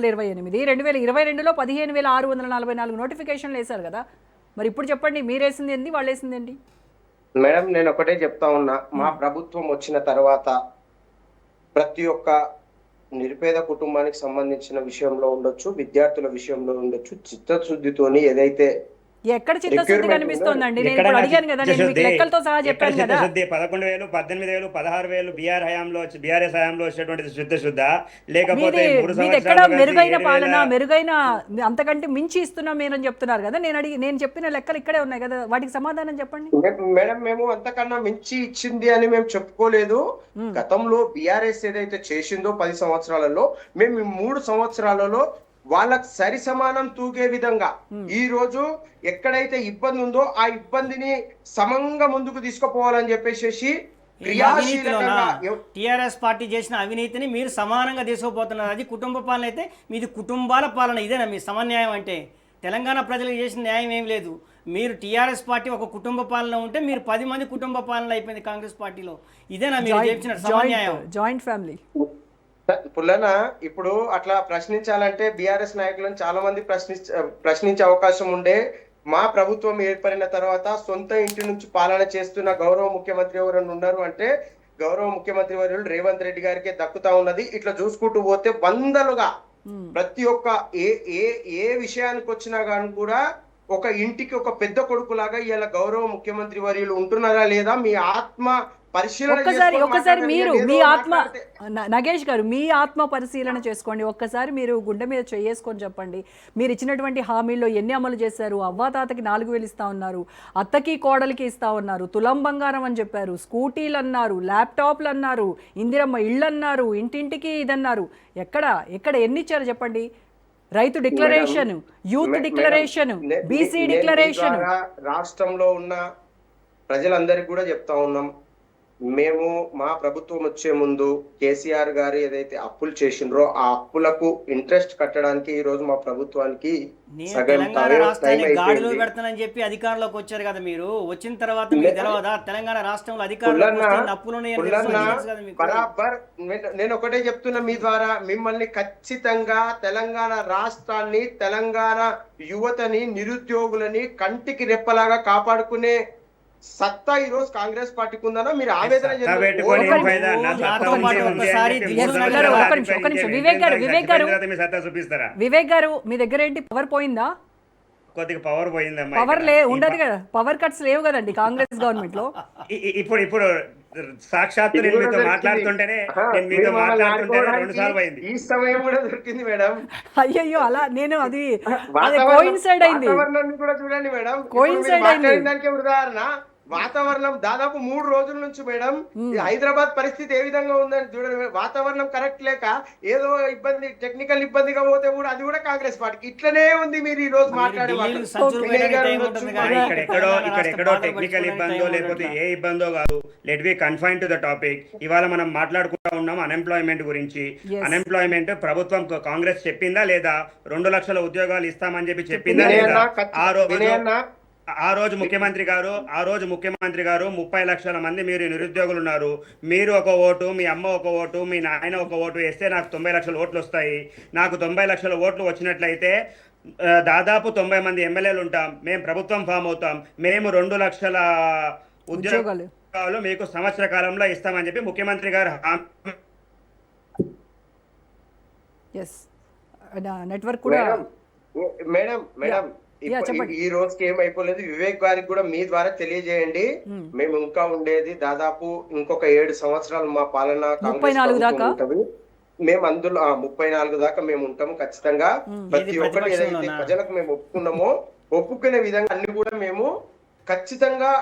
2022లో 15,644 నోటిఫికేషన్లు వేశారు కదా. మరి ఇప్పుడు చెప్పండి, మీరేసింది ఏంటి, వాళ్ళు వేసింది ఏంటి? మేడం నేను ఒకటే చెప్తా ఉన్నా, మా ప్రభుత్వం వచ్చిన తర్వాత ప్రతి ఒక్క నిరుపేద కుటుంబానికి సంబంధించిన విషయంలో ఉండొచ్చు, విద్యార్థుల విషయంలో ఉండొచ్చు, చిత్తశుద్ధితోని ఏదైతే ఎక్కడ చిత్తశుద్ధి కనిపిస్తోందండి? నేను ఇప్పుడు అడిగాను కదా, నేను మీకు లెక్కలతో సహా చెప్పాను కదా. 11,000, 18,000, 16,000 బీఆర్ఎస్ హయాంలో వచ్చేటువంటి చిత్తశుద్ధ, లేకపోతే ఎక్కడ మెరుగైన పాలన, మెరుగైన అంతకంటే మించి ఇస్తున్నాం మీరని చెప్తున్నారు కదా. నేను చెప్పిన లెక్కలు ఇక్కడే ఉన్నాయి కదా, వాటికి సమాధానం చెప్పండి. మేడం మేము అంతకన్నా మించి ఇచ్చింది అని మేము చెప్పుకోలేదు. గతంలో బీఆర్ఎస్ ఏదైతే చేసిందో 10 సంవత్సరాలలో, మేము 3 సంవత్సరాలలో వాళ్ళకి సరి సమానం తూగే విధంగా ఈ రోజు ఎక్కడైతే ఇబ్బంది ఉందో ఆ ఇబ్బందిని సమంగా ముందుకు తీసుకుపోవాలని చెప్పేసి టిఆర్ఎస్ పార్టీ చేసిన అవినీతిని మీరు సమానంగా తీసుకుపోతున్నారు. అది కుటుంబ పాలన అయితే మీది కుటుంబాల పాలన. ఇదేనా మీ సమన్యాయం అంటే? తెలంగాణ ప్రజలకు చేసిన న్యాయం ఏం లేదు. మీరు టీఆర్ఎస్ పార్టీ ఒక కుటుంబ పాలన ఉంటే మీరు 10 మంది కుటుంబ పాలన అయిపోయింది కాంగ్రెస్ పార్టీలో. ఇదేనా మీరు చేసిన సమన్యాయం? జాయింట్ ఫ్యామిలీ పుల్లన ఇప్పుడు అట్లా ప్రశ్నించాలంటే బీఆర్ఎస్ నాయకులను చాలా మంది ప్రశ్నించే అవకాశం ఉండే. మా ప్రభుత్వం ఏర్పడిన తర్వాత సొంత ఇంటి నుంచి పాలన చేస్తున్న గౌరవ ముఖ్యమంత్రి ఎవరైనా ఉన్నారు అంటే గౌరవ ముఖ్యమంత్రి వర్యులు రేవంత్ రెడ్డి గారికి దక్కుతా ఉన్నది. ఇట్లా చూసుకుంటూ పోతే వందలుగా ప్రతి ఒక్క ఏ ఏ ఏ విషయానికి వచ్చినా కానీ కూడా ఒక ఇంటికి ఒక పెద్ద కొడుకులాగా ఇలా గౌరవ ముఖ్యమంత్రి వర్యులు ఉంటున్నారా లేదా మీ ఆత్మ పరిశీలన ఒక్కసారి మీరు మీ ఆత్మ మాట్లాడితే నగేష్ గారు మీ ఆత్మ పరిశీలన చేసుకోండి. ఒక్కసారి మీరు గుండె మీద చేసుకొని చెప్పండి, మీరు ఇచ్చినటువంటి హామీల్లో ఎన్ని అమలు చేశారు? అవ్వాతాతకి 4,000 ఇస్తా ఉన్నారు, అత్తకి కోడలికి ఇస్తా ఉన్నారు, తులం బంగారం అని చెప్పారు, స్కూటీలు అన్నారు, ల్యాప్టాప్లు అన్నారు, ఇందిరమ్మ ఇళ్ళు అన్నారు, ఇంటింటికి ఇదన్నారు. ఎక్కడ ఎన్ని ఇచ్చారు చెప్పండి? రైతు declaration, youth declaration, BC declaration. రాష్ట్రంలో ఉన్న ప్రజలందరికీ కూడా చెప్తా ఉన్నాం, మేము మా ప్రభుత్వం వచ్చే ముందు కేసీఆర్ గారు ఏదైతే అప్పులు చేసిండ్రో ఆ అప్పులకు ఇంట్రెస్ట్ కట్టడానికి ఈ రోజు మా ప్రభుత్వానికి సగం తెలంగాణ టైం రాష్ట్రాన్ని గాడిలో అయిపోయింది. పెడతానని చెప్పి అధికారంలోకి వచ్చారు కదా మీరు. వచ్చిన తర్వాత మీకు తెలియదా తెలంగాణ రాష్ట్రంలో అధికారంలోకి వస్తే అప్పులు ఉన్నాయని తెలుసు కదా మీకు? బరాబర్ నేను ఒకటే చెప్తున్నా మీ ద్వారా, మిమ్మల్ని ఖచ్చితంగా తెలంగాణ రాష్ట్రాన్ని, తెలంగాణ యువతని, నిరుద్యోగులని కంటికి రెప్పలాగా కాపాడుకునే సత్తా ఈ రోజు కాంగ్రెస్ పార్టీకి ఉందన్నా మీరు ఆవేదన వివేక్ గారు మీ దగ్గర ఏంటి పవర్ పోయిందా? కొద్దిగా పవర్ పోయిందమ్మా. పవర్ ఉండదు కదా, పవర్ కట్స్ లేవు కదండి కాంగ్రెస్ గవర్నమెంట్ లో. ఇప్పుడు సాక్షాత్తు నేను మీతో మాట్లాడుతుంటేనే 2 సార్లు అయింది. ఈ సమయం కూడా దొరికింది మేడం. అయ్యయ్యో అలా నేను అది కోయిన్సైడ్ అయింది. వాతావరణాన్ని కూడా చూడండి మేడం, కోయిన్సైడ్ అయింది. దానికి ఉదాహరణ వాతావరణం దాదాపు 3 రోజుల నుంచి మేడం హైదరాబాద్ పరిస్థితి ఏ విధంగా ఉందని చూడండి. వాతావరణం కరెక్ట్ లేక ఏదో ఇబ్బంది, టెక్నికల్ ఇబ్బందిగా పోతే కూడా అది కూడా కాంగ్రెస్ పార్టీకి ఇట్లనే ఉంది. మీరు ఈ రోజు మాట్లాడే ఇక్కడెక్కడో టెక్నికల్ ఇబ్బందో లేకపోతే ఏ ఇబ్బందో కాదు. Let B confine to the topic. ఇవాళ మనం మాట్లాడుకుంటా ఉన్నాం అన్ఎంప్లాయ్మెంట్ గురించి. అన్ఎంప్లాయ్మెంట్ ప్రభుత్వం కాంగ్రెస్ చెప్పిందా లేదా? 2 లక్షల ఉద్యోగాలు ఇస్తామని చెప్పి చెప్పిందా లేదా? ఆ రోజు ముఖ్యమంత్రి గారు 30 లక్షల మంది మీరు నిరుద్యోగులు ఉన్నారు, మీరు ఒక ఓటు, మీ అమ్మ ఒక ఓటు, మీ నాయన ఒక ఓటు వేస్తే నాకు 90 లక్షల ఓట్లు వస్తాయి. నాకు 90 లక్షల ఓట్లు వచ్చినట్లయితే దాదాపు 90 మంది ఎమ్మెల్యేలు ఉంటాం, మేము ప్రభుత్వం ఫామ్ అవుతాం, మేము 2 లక్షల ఉద్యోగాలు మీకు సంవత్సర కాలంలో ఇస్తామని చెప్పి ముఖ్యమంత్రి గారు నెట్వర్క్ కూడా మేడం ఈ రోజుకి ఏం అయిపోలేదు. వివేక్ గారికి కూడా మీ ద్వారా తెలియజేయండి, మేము ఇంకా ఉండేది దాదాపు ఇంకొక 7 సంవత్సరాలు మా పాలన 34 దాకా మేము అందులో 34 దాకా మేము ఉంటాము ఖచ్చితంగా. ప్రతి ఒక్కటి ఏదైతే ప్రజలకు మేము ఒప్పుకున్నామో ఒప్పుకునే విధంగా అన్ని కూడా మేము ఖచ్చితంగా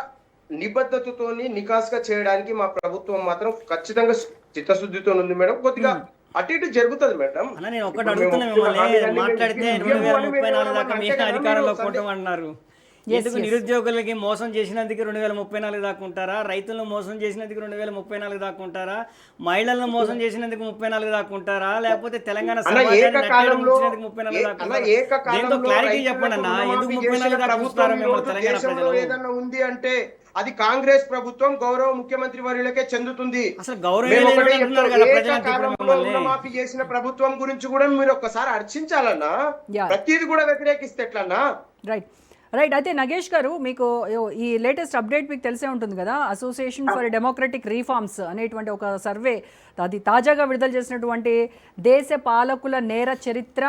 నిబద్ధతతోని నికాస్గా చేయడానికి మా ప్రభుత్వం మాత్రం ఖచ్చితంగా చిత్తశుద్ధితో ఉంది మేడం. కొద్దిగా అటు ఇటు జరుగుతుంది మేడం. నేను ఒకటి అడుగుతున్నా మిమ్మల్ని, మాట్లాడితే 2034 దాకా మీ అధికారంలో కూటమన్నారు. ఎందుకు నిరుద్యోగులకి మోసం చేసినందుకు 2034 దాకా ఉంటారా? రైతులను మోసం చేసినందుకు 2034 దాకా ఉంటారా? మహిళలను మోసం చేసినందుకు 34 దాకా ఉంటారా? లేకపోతే తెలంగాణ సమాజాన్ని 34 దాకా? దీంతో క్లారిటీ చెప్పండి అన్న, ఎందుకు 34 దాకా చూస్తారు మిమ్మల్ని తెలంగాణ ప్రజలు? ఏదన్నా ఉంది అంటే అది కాంగ్రెస్ ప్రభుత్వం గౌరవ ముఖ్యమంత్రి వర్యులకే చెందుతుంది. అసలు రుణమాఫీ చేసిన ప్రభుత్వం గురించి కూడా మీరు ఒక్కసారి అర్చించాలన్నా, ప్రతిది కూడా వ్యతిరేకిస్తే ఎట్లన్నా? రైట్ అయితే నగేష్ గారు, మీకు ఈ లేటెస్ట్ అప్డేట్ మీకు తెలిసే ఉంటుంది కదా, అసోసియేషన్ ఫర్ డెమోక్రటిక్ రీఫార్మ్స్ అనేటువంటి ఒక సర్వే అది తాజాగా విడుదల చేసినటువంటి దేశ పాలకుల నేర చరిత్ర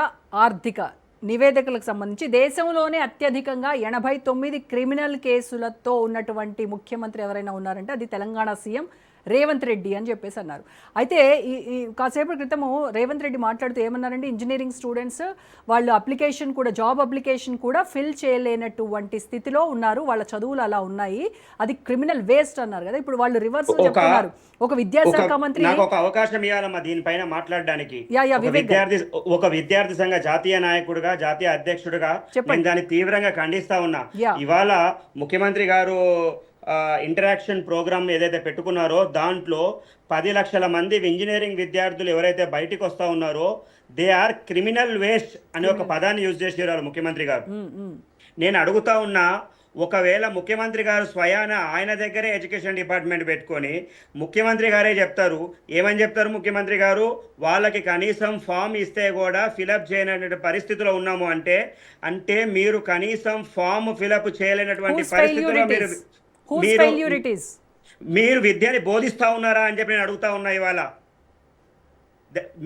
ఆర్థిక నివేదికలకు సంబంధించి దేశంలోనే అత్యధికంగా 89 క్రిమినల్ కేసులతో ఉన్నటువంటి ముఖ్యమంత్రి ఎవరైనా ఉన్నారంటే అది తెలంగాణ సీఎం రేవంత్ రెడ్డి అని చెప్పేసి అన్నారు. అయితే ఈ కాసేపటి క్రితము రేవంత్ రెడ్డి మాట్లాడుతూ ఏమన్నారంటే, ఇంజనీరింగ్ స్టూడెంట్స్ వాళ్ళు అప్లికేషన్ కూడా, జాబ్ అప్లికేషన్ కూడా ఫిల్ చేయలేనటువంటి స్థితిలో ఉన్నారు, వాళ్ళ చదువులు అలా ఉన్నాయి, అది క్రిమినల్ వేస్ట్ అన్నారు కదా. ఇప్పుడు వాళ్ళు రివర్స్ చెప్తున్నారు. ఒక విద్యాశాఖ మంత్రి నాకు ఒక అవకాశం ఇవ్వాలమ్మా దీనిపైన మాట్లాడడానికి. ఒక విద్యార్థి సంఘ జాతీయ నాయకుడిగా, జాతీయ అధ్యక్షుడిగా నేను దాన్ని తీవ్రంగా ఖండిస్తా ఉన్నా. ఇవాళ ముఖ్యమంత్రి గారు ఇంటరాక్షన్ ప్రోగ్రామ్ ఏదైతే పెట్టుకున్నారో దాంట్లో 10 లక్షల మంది ఇంజనీరింగ్ విద్యార్థులు ఎవరైతే బయటికి వస్తూ ఉన్నారో దే ఆర్ క్రిమినల్ వేస్ట్ అనే ఒక పదాన్ని యూజ్ చేసేవారు ముఖ్యమంత్రి గారు. నేను అడుగుతా ఉన్నా, ఒకవేళ ముఖ్యమంత్రి గారు స్వయాన ఆయన దగ్గరే ఎడ్యుకేషన్ డిపార్ట్మెంట్ పెట్టుకొని ముఖ్యమంత్రి గారే చెప్తారు, ఏమని చెప్తారు ముఖ్యమంత్రి గారు, వాళ్ళకి కనీసం ఫామ్ ఇస్తే కూడా ఫిలప్ చేయనటువంటి పరిస్థితిలో ఉన్నాము అంటే మీరు కనీసం ఫామ్ ఫిలప్ చేయలేనటువంటి పరిస్థితిలో మీరు విద్యని బోధిస్తూ ఉన్నారా అని చెప్పి నేను అడుగుతా ఉన్నా ఇవాళ.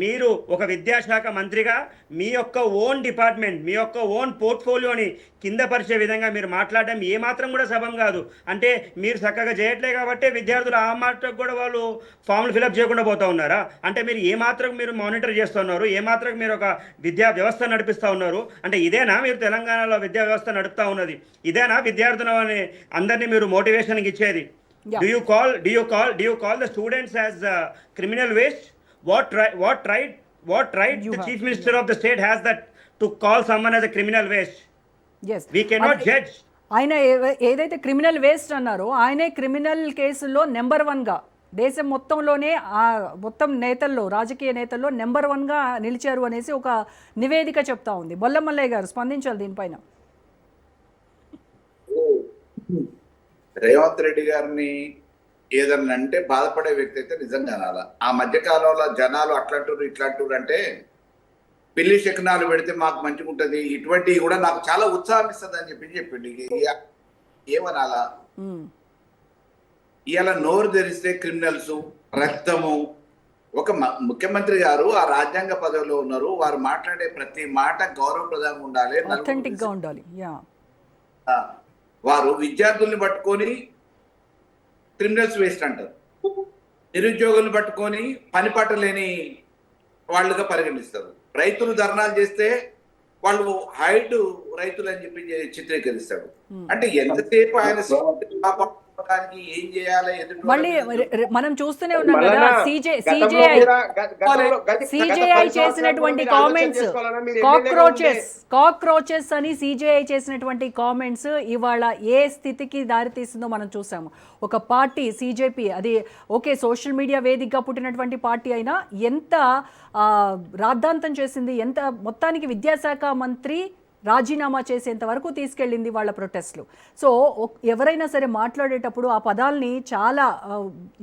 మీరు ఒక విద్యాశాఖ మంత్రిగా మీ యొక్క ఓన్ డిపార్ట్మెంట్, మీ యొక్క ఓన్ పోర్ట్ఫోలియోని కింద పరిచే విధంగా మీరు మాట్లాడడం ఏమాత్రం కూడా సబం కాదు. అంటే మీరు చక్కగా చేయట్లే కాబట్టి విద్యార్థులు ఆ మాటకు కూడా వాళ్ళు ఫామ్లు ఫిలప్ చేయకుండా పోతూ ఉన్నారా? అంటే మీరు ఏమాత్రం మీరు మానిటర్ చేస్తున్నారు, ఏమాత్రం మీరు ఒక విద్యా వ్యవస్థ నడిపిస్తూ ఉన్నారు? అంటే ఇదేనా మీరు తెలంగాణలో విద్యా వ్యవస్థ నడుపుతా ఉన్నది? ఇదేనా విద్యార్థులని అందరినీ మీరు మోటివేషన్కి ఇచ్చేది? Do you call the students as criminal waste? What right the chief minister of the state has that to call someone as a criminal waste? Yes. We cannot judge. ఆయన ఏదైతే క్రిమినల్ వేస్ట్ అన్నారో ఆయనే criminal కేసుల్లో number 1గా దేశం మొత్తంలోనే మొత్తం నేతల్లో, రాజకీయ నేతల్లో నెంబర్ 1గా నిలిచారు అనేసి ఒక నివేదిక చెప్తా ఉంది. బొల్లమల్లయ్య గారు స్పందించాలి దీనిపైన. రేవంత్ రెడ్డి గారిని ఏదన్నా అంటే బాధపడే వ్యక్తి అయితే నిజంగా అనాల. ఆ మధ్య కాలంలో జనాలు అట్లాంటారు ఇట్లాంటారు అంటే పెళ్లి శకనాలు పెడితే మాకు మంచిగా ఉంటుంది, ఇటువంటివి కూడా నాకు చాలా ఉత్సాహం ఇస్తుంది అని చెప్పిండు. ఏమనాలా? ఇవాళ నోరు తెరిస్తే క్రిమినల్స్, రక్తము. ఒక ముఖ్యమంత్రి గారు ఆ రాజ్యాంగ పదవిలో ఉన్నారు, వారు మాట్లాడే ప్రతి మాట గౌరవప్రదంగా ఉండాలి, authentic గా ఉండాలి. వారు విద్యార్థుల్ని పట్టుకొని క్రిమినల్స్ వేస్ట్ అంటారు, నిరుద్యోగులను పట్టుకొని పనిపాట లేని వాళ్ళుగా పరిగణిస్తారు, రైతులు ధర్నాలు చేస్తే వాళ్ళు హైట్ రైతులు అని చెప్పి చిత్రీకరిస్తాడు. అంటే ఎంతసేపు ఆయన ఏం చేయాలి? మళ్ళీ మనం చూస్తూనే ఉన్నాం కదా సిజేఐ చేసినటువంటి కామెంట్స్, కాక్రోచెస్ అని సిజేఐ చేసినటువంటి కామెంట్స్ ఇవాళ ఏ స్థితికి దారితీసిందో మనం చూసాము. ఒక పార్టీ సిజేపీ, అది ఓకే సోషల్ మీడియా వేదికగా పుట్టినటువంటి పార్టీ అయినా ఎంత రాద్ధాంతం చేసింది, ఎంత మొత్తానికి విద్యాశాఖ మంత్రి రాజీనామా చేసేంత వరకు తీసుకెళ్ళింది వాళ్ళ ప్రొటెస్ట్లు. సో ఎవరైనా సరే మాట్లాడేటప్పుడు ఆ పదాలని చాలా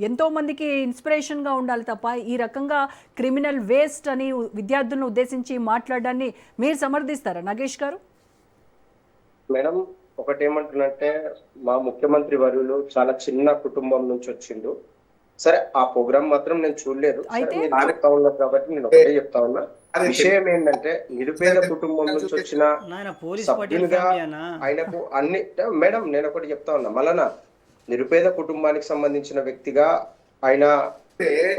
ఎంతోమందికి ఇన్స్పిరేషన్గా ఉండాలి తప్ప ఈ రకంగా క్రిమినల్ వేస్ట్ అని విద్యార్థులను ఉద్దేశించి మాట్లాడడాన్ని మీరు సమర్థిస్తారా నాగేష్ గారు? మేడం, ఒకటేమంటున్నంటే మా ముఖ్యమంత్రి వర్యులు చాలా చిన్న కుటుంబం నుంచి వచ్చిండు. సరే, ఆ ప్రోగ్రామ్ మాత్రం నేను చూడలేదు. చెప్తా ఉన్నారు కాబట్టి నేను ఒకటే చెప్తా ఉన్నా. విషయం ఏంటంటే నిరుపేద కుటుంబం నుంచి వచ్చిన సభ్యులుగా ఆయనకు అన్ని. మేడం, నేను ఒకటి చెప్తా ఉన్నా, మళ్ళా నిరుపేద కుటుంబానికి సంబంధించిన వ్యక్తిగా ఆయన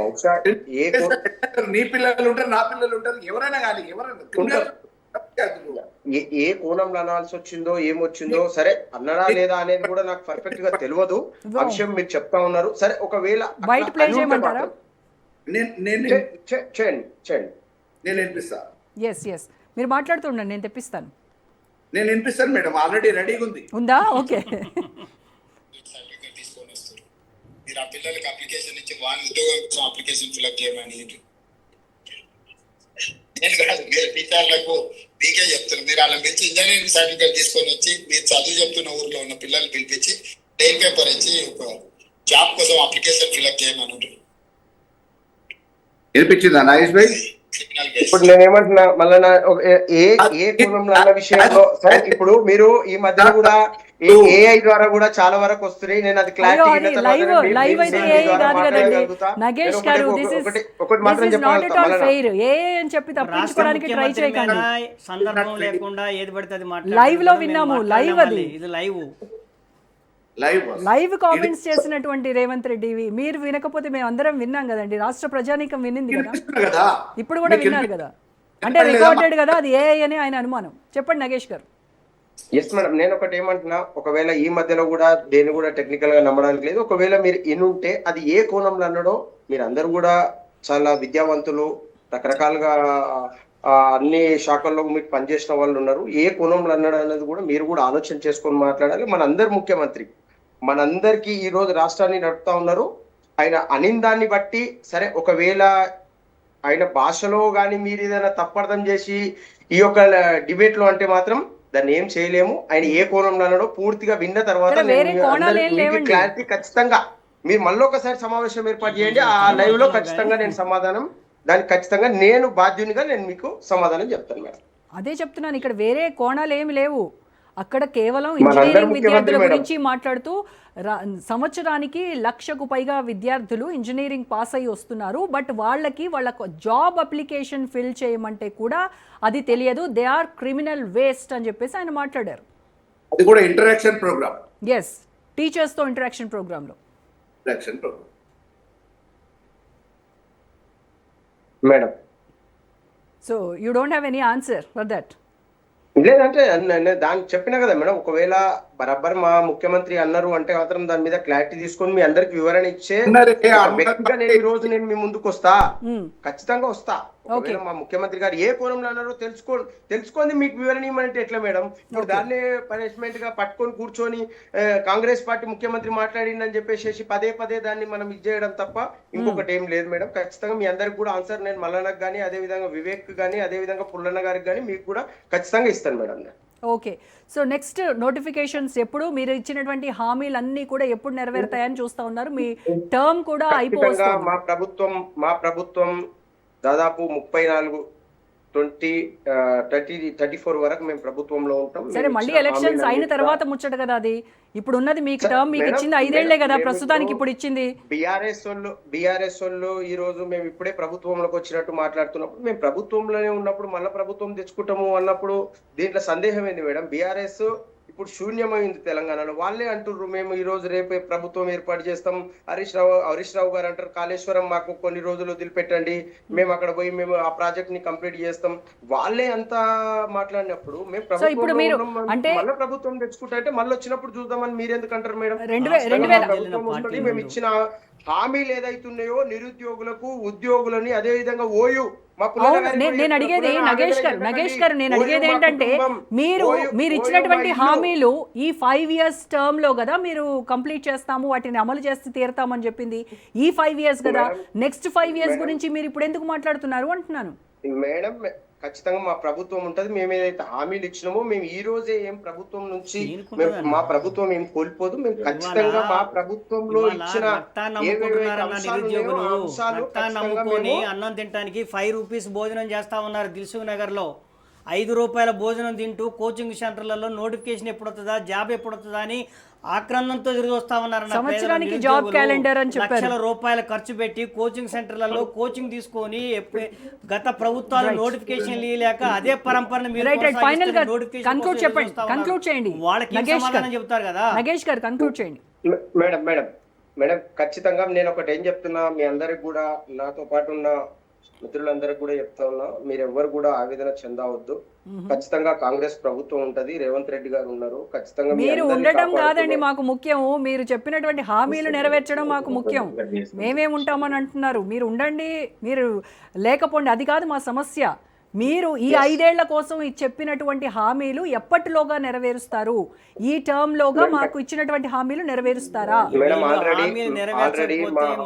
బహుశా నీ పిల్లలు ఉంటారు, నా పిల్లలు ఉంటారు, ఎవరైనా కానీ ఏ కోణంలో అనాల్సి వచ్చిందో ఏమొచ్చిందో సరే అన్నడా లేదా అనేది కూడా నాకు పర్ఫెక్ట్ గా తెలియదు. ఆ విషయం మీరు చెప్తా ఉన్నారు. సరే, ఒకవేళ చేయండి, నేను వినిపిస్తా. మీరు మాట్లాడుతుండండి, నేను తెప్పిస్తాను. నేను వినిపిస్తాను మేడం, ఆల్రెడీ రెడీగా ఉందా? ఓకే. తీసుకొని వస్తారు మీరు ఆ పిల్లలకి అప్లికేషన్ ఇచ్చి వాళ్ళ ఉద్యోగం కోసం అప్లికేషన్ ఫిల్అప్ చేయమని నేను కాదు, మీరు టీచర్లకు మీకే చెప్తున్నారు. మీరు వాళ్ళని పిలిచి ఇంజనీరింగ్ సర్టిఫికేట్ తీసుకొని వచ్చి మీరు చదువు చెప్తున్న ఊర్లో ఉన్న పిల్లల్ని పిలిపించి టైం పేపర్ ఇచ్చి ఒక జాబ్ కోసం అప్లికేషన్ ఫిల్అప్ చేయమని ఉంటుంది. వినిపించిందా నాగేష్ భాయ్? ఇప్పుడు నేనేమంటున్నా మళ్ళా ఏ కోణంలో అన్న విషయంలో సరే, ఇప్పుడు మీరు ఈ మధ్యన కూడా ఏఐ ద్వారా కూడా చాలా వరకు వస్తున్నాయి. నేను అది క్లారిటీ లేకుండా ఏది పడితే అది లైవ్ లో విన్నాము. లైవ్ అది లైవ్ కామెంట్స్ చేసినటువంటి రేవంత్ రెడ్డి మీరు వినకపోతే మేము అందరం విన్నాం కదండి, రాష్ట్ర ప్రజానీకం వినింది కదా, ఇప్పుడు కూడా విన్నారు కదా. అంటే రికార్డెడ్ కదా, అది ఏఐ అని ఆయన అనుమానం. చెప్పండి నాగేష్ గారు. ఎస్ మేడం, నేను ఒకటి ఏమంటున్నా, ఒకవేళ ఈ మధ్యలో కూడా దేన్ని కూడా టెక్నికల్ గా నమ్మడానికి లేదు. ఒకవేళ మీరు ఇనుంటే అది ఏ కోణంలో అన్నాడో, మీరు అందరూ కూడా చాలా విద్యావంతులు, రకరకాలుగా అన్ని శాఖల్లో మీకు పనిచేసిన వాళ్ళు ఉన్నారు. ఏ కోణంలో అన్నాడు అనేది కూడా మీరు కూడా ఆలోచన చేసుకొని మాట్లాడాలి. మనందరి ముఖ్యమంత్రి, మనందరికీ ఈ రోజు రాష్ట్రాన్ని నడుపుతా ఉన్నారు. ఆయన అనిందాన్ని బట్టి సరే, ఒకవేళ ఆయన భాషలో కానీ మీరు ఏదైనా తప్పర్థం చేసి ఈ యొక్క డిబేట్ లో అంటే మాత్రం దాన్ని ఏం చేయలేము. ఆయన ఏ కోణంలో అన్నాడో పూర్తిగా విన్న తర్వాత క్లారిటీ ఖచ్చితంగా మీరు మళ్ళీ ఒకసారి సమావేశం ఏర్పాటు చేయండి. ఆ లైవ్ లో ఖచ్చితంగా నేను సమాధానం, దానికి ఖచ్చితంగా నేను బాధ్యునిగా నేను మీకు సమాధానం చెప్తాను మేడం. అదే చెప్తున్నాను, ఇక్కడ వేరే కోణాలు ఏమి లేవు. అక్కడ కేవలం మనందరం ఇంజనీరింగ్ ముఖ్యమంత్రి విద్యార్థుల మేడం. గురించి మాట్లాడుతూ సంవత్సరానికి 1,00,000కు పైగా విద్యార్థులు ఇంజనీరింగ్ పాస్ అయ్యి వస్తున్నారు. బట్ వాళ్ళకి వాళ్ళ జాబ్ అప్లికేషన్ ఫిల్ చేయమంటే కూడా అది తెలియదు. దే ఆర్ క్రిమినల్ వేస్ట్ అని చెప్పేసి ఆయన మాట్లాడారు. అది కూడా ఇంటరాక్షన్ ప్రోగ్రామ్. ఎస్, టీచర్స్తో ఇంటరాక్షన్ ప్రోగ్రాంలో. Interaction programme. Madam so you don't have any answer for that? లేదంటే దానికి చెప్పినా కదా మేడం, ఒకవేళ బరాబర్ మా ముఖ్యమంత్రి అన్నారు అంటే మాత్రం దాని మీద క్లారిటీ తీసుకొని మీ అందరికి వివరణ ఇచ్చే వ్యక్తిగా నేను ఈ రోజు నేను మీ ముందుకు వస్తా, ఖచ్చితంగా వస్తా. ఒకవేళ మా ముఖ్యమంత్రి గారు ఏ కోణంలో అన్నారో తెలుసుకొని మీకు వివరణ ఇవ్వమంటే ఎట్లా మేడం? ఇప్పుడు దాన్నే పనిష్మెంట్ గా పట్టుకొని కూర్చొని కాంగ్రెస్ పార్టీ ముఖ్యమంత్రి మాట్లాడిందని చెప్పేసి పదే పదే దాన్ని మనం ఇది చేయడం తప్ప ఇంకొకటి ఏం లేదు మేడం. ఖచ్చితంగా మీ అందరికి కూడా ఆన్సర్ నేను మల్లన్నకు కానీ, అదే విధంగా వివేక్ కానీ, అదే విధంగా పుల్లన్న గారికి కానీ మీకు కూడా ఖచ్చితంగా ఇస్తాను madam. Okay, so next notifications ఎప్పుడు? మీరు ఇచ్చినటువంటి హామీలన్నీ కూడా ఎప్పుడు నెరవేరుతాయని చూస్తా ఉన్నారు? మీ టర్మ్ కూడా అయిపోతుంది. మా ప్రభుత్వం దాదాపు 34 వరకు మేము ప్రభుత్వంలో ఉంటాం. సరే, మళ్ళీ ఎలక్షన్స్ అయిన తర్వాత ముచ్చట కదా అది. ఇప్పుడు ఉన్నది మీకు టర్మ్, మీకు ఇచ్చింది 5 ఏళ్లే కదా ప్రస్తుతానికి ఇప్పుడు ఇచ్చింది. బీఆర్ఎస్ వాళ్ళు ఈ రోజు మేము ఇప్పుడే ప్రభుత్వంలోకి వచ్చినట్టు మాట్లాడుతున్నప్పుడు, మేము ప్రభుత్వంలోనే ఉన్నప్పుడు మళ్ళీ ప్రభుత్వం తెచ్చుకుంటాము అన్నప్పుడు దీంట్లో సందేహం ఏంది మేడం? బీఆర్ఎస్ ఇప్పుడు శూన్యమైంది తెలంగాణలో. వాళ్ళే అంటుర్రు మేము ఈ రోజు రేపే ప్రభుత్వం ఏర్పాటు చేస్తాం. హరీష్ రావు గారు అంటారు కాళేశ్వరం మాకు కొన్ని రోజులు వదిలిపెట్టండి, మేము అక్కడ పోయి మేము ఆ ప్రాజెక్ట్ ని కంప్లీట్ చేస్తాం. వాళ్ళే అంతా మాట్లాడినప్పుడు మేము మళ్ళీ ప్రభుత్వం తెచ్చుకుంటా అంటే మళ్ళీ వచ్చినప్పుడు చూద్దామని మీరు ఎందుకు అంటారు మేడం? మేము ఇచ్చిన హామీలు ఏదైతున్నాయో నిరుద్యోగులకు, ఉద్యోగులని, అదే విధంగా ఓయూ నేను అడిగేది నగేష్ గారు నేను అడిగేది ఏంటంటే మీరు ఇచ్చినటువంటి హామీలు ఈ 5 years టర్మ్ లో కదా మీరు కంప్లీట్ చేస్తాము, వాటిని అమలు చేస్తే తీరుతామని చెప్పింది. ఈ 5 years కదా, నెక్స్ట్ 5 years గురించి మీరు ఇప్పుడు ఎందుకు మాట్లాడుతున్నారు అంటున్నాను మేడం. ఖచ్చితంగా మా ప్రభుత్వం ఉంటది. మేము ఏదైతే హామీలు ఇచ్చినామో మేము ఈ రోజే ఏం ప్రభుత్వం నుంచి మా ప్రభుత్వం ఏం కోల్పోదు. మేము ఖచ్చితంగా మా ప్రభుత్వంలో ఇచ్చిన నమ్ముకొని అన్నం తినడానికి 5 రూపీస్ భోజనం చేస్తా ఉన్నారు. దిల్సుఖ్ నగర్ లో 5 రూపాయల భోజనం తింటూ కోచింగ్ సెంటర్లలో నోటిఫికేషన్ ఎప్పుడు వస్తుందా, జాబ్ ఎప్పుడు వస్తుందా అని ఆక్రందంతో తిరిగి వస్తా ఉన్నారు. సంవత్సరానికి జాబ్ క్యాలెండర్ అని చెప్పారు. లక్షల రూపాయలు ఖర్చు పెట్టి కోచింగ్ సెంటర్లలో కోచింగ్ తీసుకొని గత ప్రభుత్వాలు నోటిఫికేషన్ లేక అదే పరంపరను మీరు కన్క్లూడ్ చేయండి. వాళ్ళకి సమాధానం చెప్తారు కదా. నగేష్ గారు కన్క్లూడ్ చేయండి. మేడం ఖచ్చితంగా నేను ఒకటి ఏం చెప్తున్నా, మీ అందరికి కూడా నాతో పాటు ఉన్న మిత్రులందరికీ కూడా చెప్తా ఉన్నా, మీరు ఎవ్వరు కూడా ఆవేదన చెందవద్దు. ఖచ్చితంగా కాంగ్రెస్ ప్రభుత్వం ఉంటది, రేవంత్ రెడ్డి గారు ఉన్నారు. ఖచ్చితంగా మీరు ఉండటం కాదండి మాకు ముఖ్యం, మీరు చెప్పినటువంటి హామీలు నెరవేర్చడం మాకు ముఖ్యం. మేమే ఉంటామని అంటున్నారు, మీరు ఉండండి, మీరు లేకపోండి, అది కాదు మా సమస్య. మీరు ఈ 5 ఏళ్ల కోసం చెప్పినటువంటి హామీలు ఎప్పటిలోగా నెరవేరుస్తారు? ఈ టర్మ్ లోగా మాకు ఇచ్చినటువంటి హామీలు నెరవేరుస్తారా?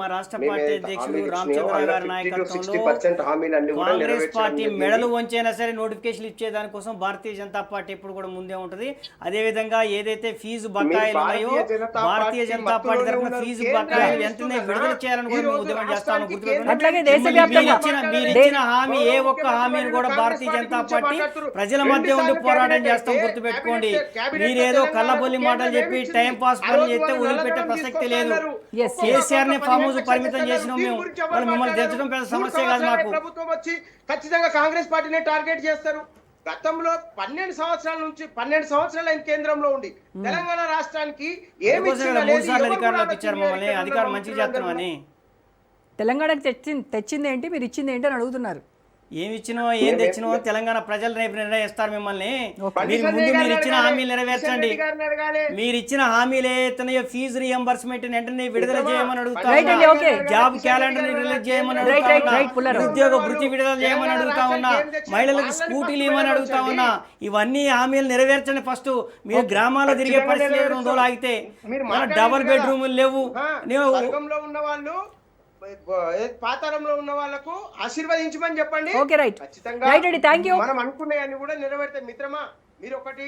మా రాష్ట్ర పార్టీ అధ్యక్షుడు రామచంద్ర గారి నాయకత్వంలో కాంగ్రెస్ పార్టీ మెడలు వంచైనా సరే నోటిఫికేషన్ ఇచ్చేదానికోసం భారతీయ జనతా పార్టీ ఎప్పుడు కూడా ముందే ఉంటది. అదే విధంగా ఏదైతే ఫీజు బకాయిలు ఉన్నాయో భారతీయ జనతా పార్టీ తరఫున ఫీజు బకాయిలు వెంటనే విడుదల చేయాలని కూడా మేము ఉద్యమం చేస్తాము. మీరు ఇచ్చిన హామీ ఏ ఒక్క హామీని కూడా భారతీయ జనతా పార్టీ ప్రజల మధ్య ఉండి పోరాటం చేస్తాం, గుర్తుపెట్టుకోండి. మీరేదో కళ్ళబొల్లి మాటలు చెప్పి టైం పాస్ పని చేస్తే వదిలిపెట్టే ప్రసక్తి లేదు. కేసీఆర్ ని ఫామ్ హౌస్ పరిమితం చేసినాం మేము, మిమ్మల్ని తెచ్చడం పెద్ద సమస్య కాదు మాకు. ప్రభుత్వం వచ్చి ఖచ్చితంగా కాంగ్రెస్ పార్టీని టార్గెట్ చేస్తారు. గతంలో 12 సంవత్సరాలు ఆయన కేంద్రంలో ఉండి తెలంగాణ రాష్ట్రానికి ఏమి అధికారం మంచిగా చేస్తున్నామని తెలంగాణకు తెచ్చింది ఏంటి, మీరు ఇచ్చింది ఏంటి అని అడుగుతున్నారు. ఏమి ఇచ్చినో ఏం తెచ్చినో తెలంగాణ ప్రజలు రేపు నిర్ణయిస్తారు మిమ్మల్ని. మీరు ఇచ్చిన హామీలు నెరవేర్చండి. మీరు ఇచ్చిన హామీలు ఏతున్నాయో ఫీజు రియంబర్స్మెంట్ వెంటనే విడుదల చేయమని అడుగుతా ఉన్నా, జాబ్ క్యాలెండర్ రిలీజ్ చేయమని అడుగుతా ఉన్నా, ఉద్యోగ వృత్తి విడుదల చేయమని అడుగుతా ఉన్నా, మహిళలకు స్కూటీలు ఇవ్వమని అడుగుతా ఉన్నా. ఇవన్నీ హామీలు నెరవేర్చండి. ఫస్ట్ మీరు గ్రామాల్లో తిరిగే పరిస్థితి 2 రోజులు ఆగితే డబుల్ బెడ్రూములు లేవు. ఉన్న వాళ్ళు పాతాళంలో ఉన్న వాళ్ళకు ఆశీర్వదించమని చెప్పండి. Okay, right. ఖచ్చితంగా మనం అనుకునేవన్నీ కూడా నెరవేర్తాయి మిత్రమా. మీరు ఒకటి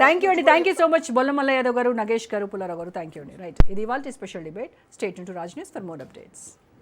thank you so much Bollamalla Yadav గారు, నగేష్ గారు, పుల్లారావు గారు. థ్యాంక్ యూ అండి. రైట్, ఇది ఇవాల్టి special debate. Stay tune to Raj news for more updates.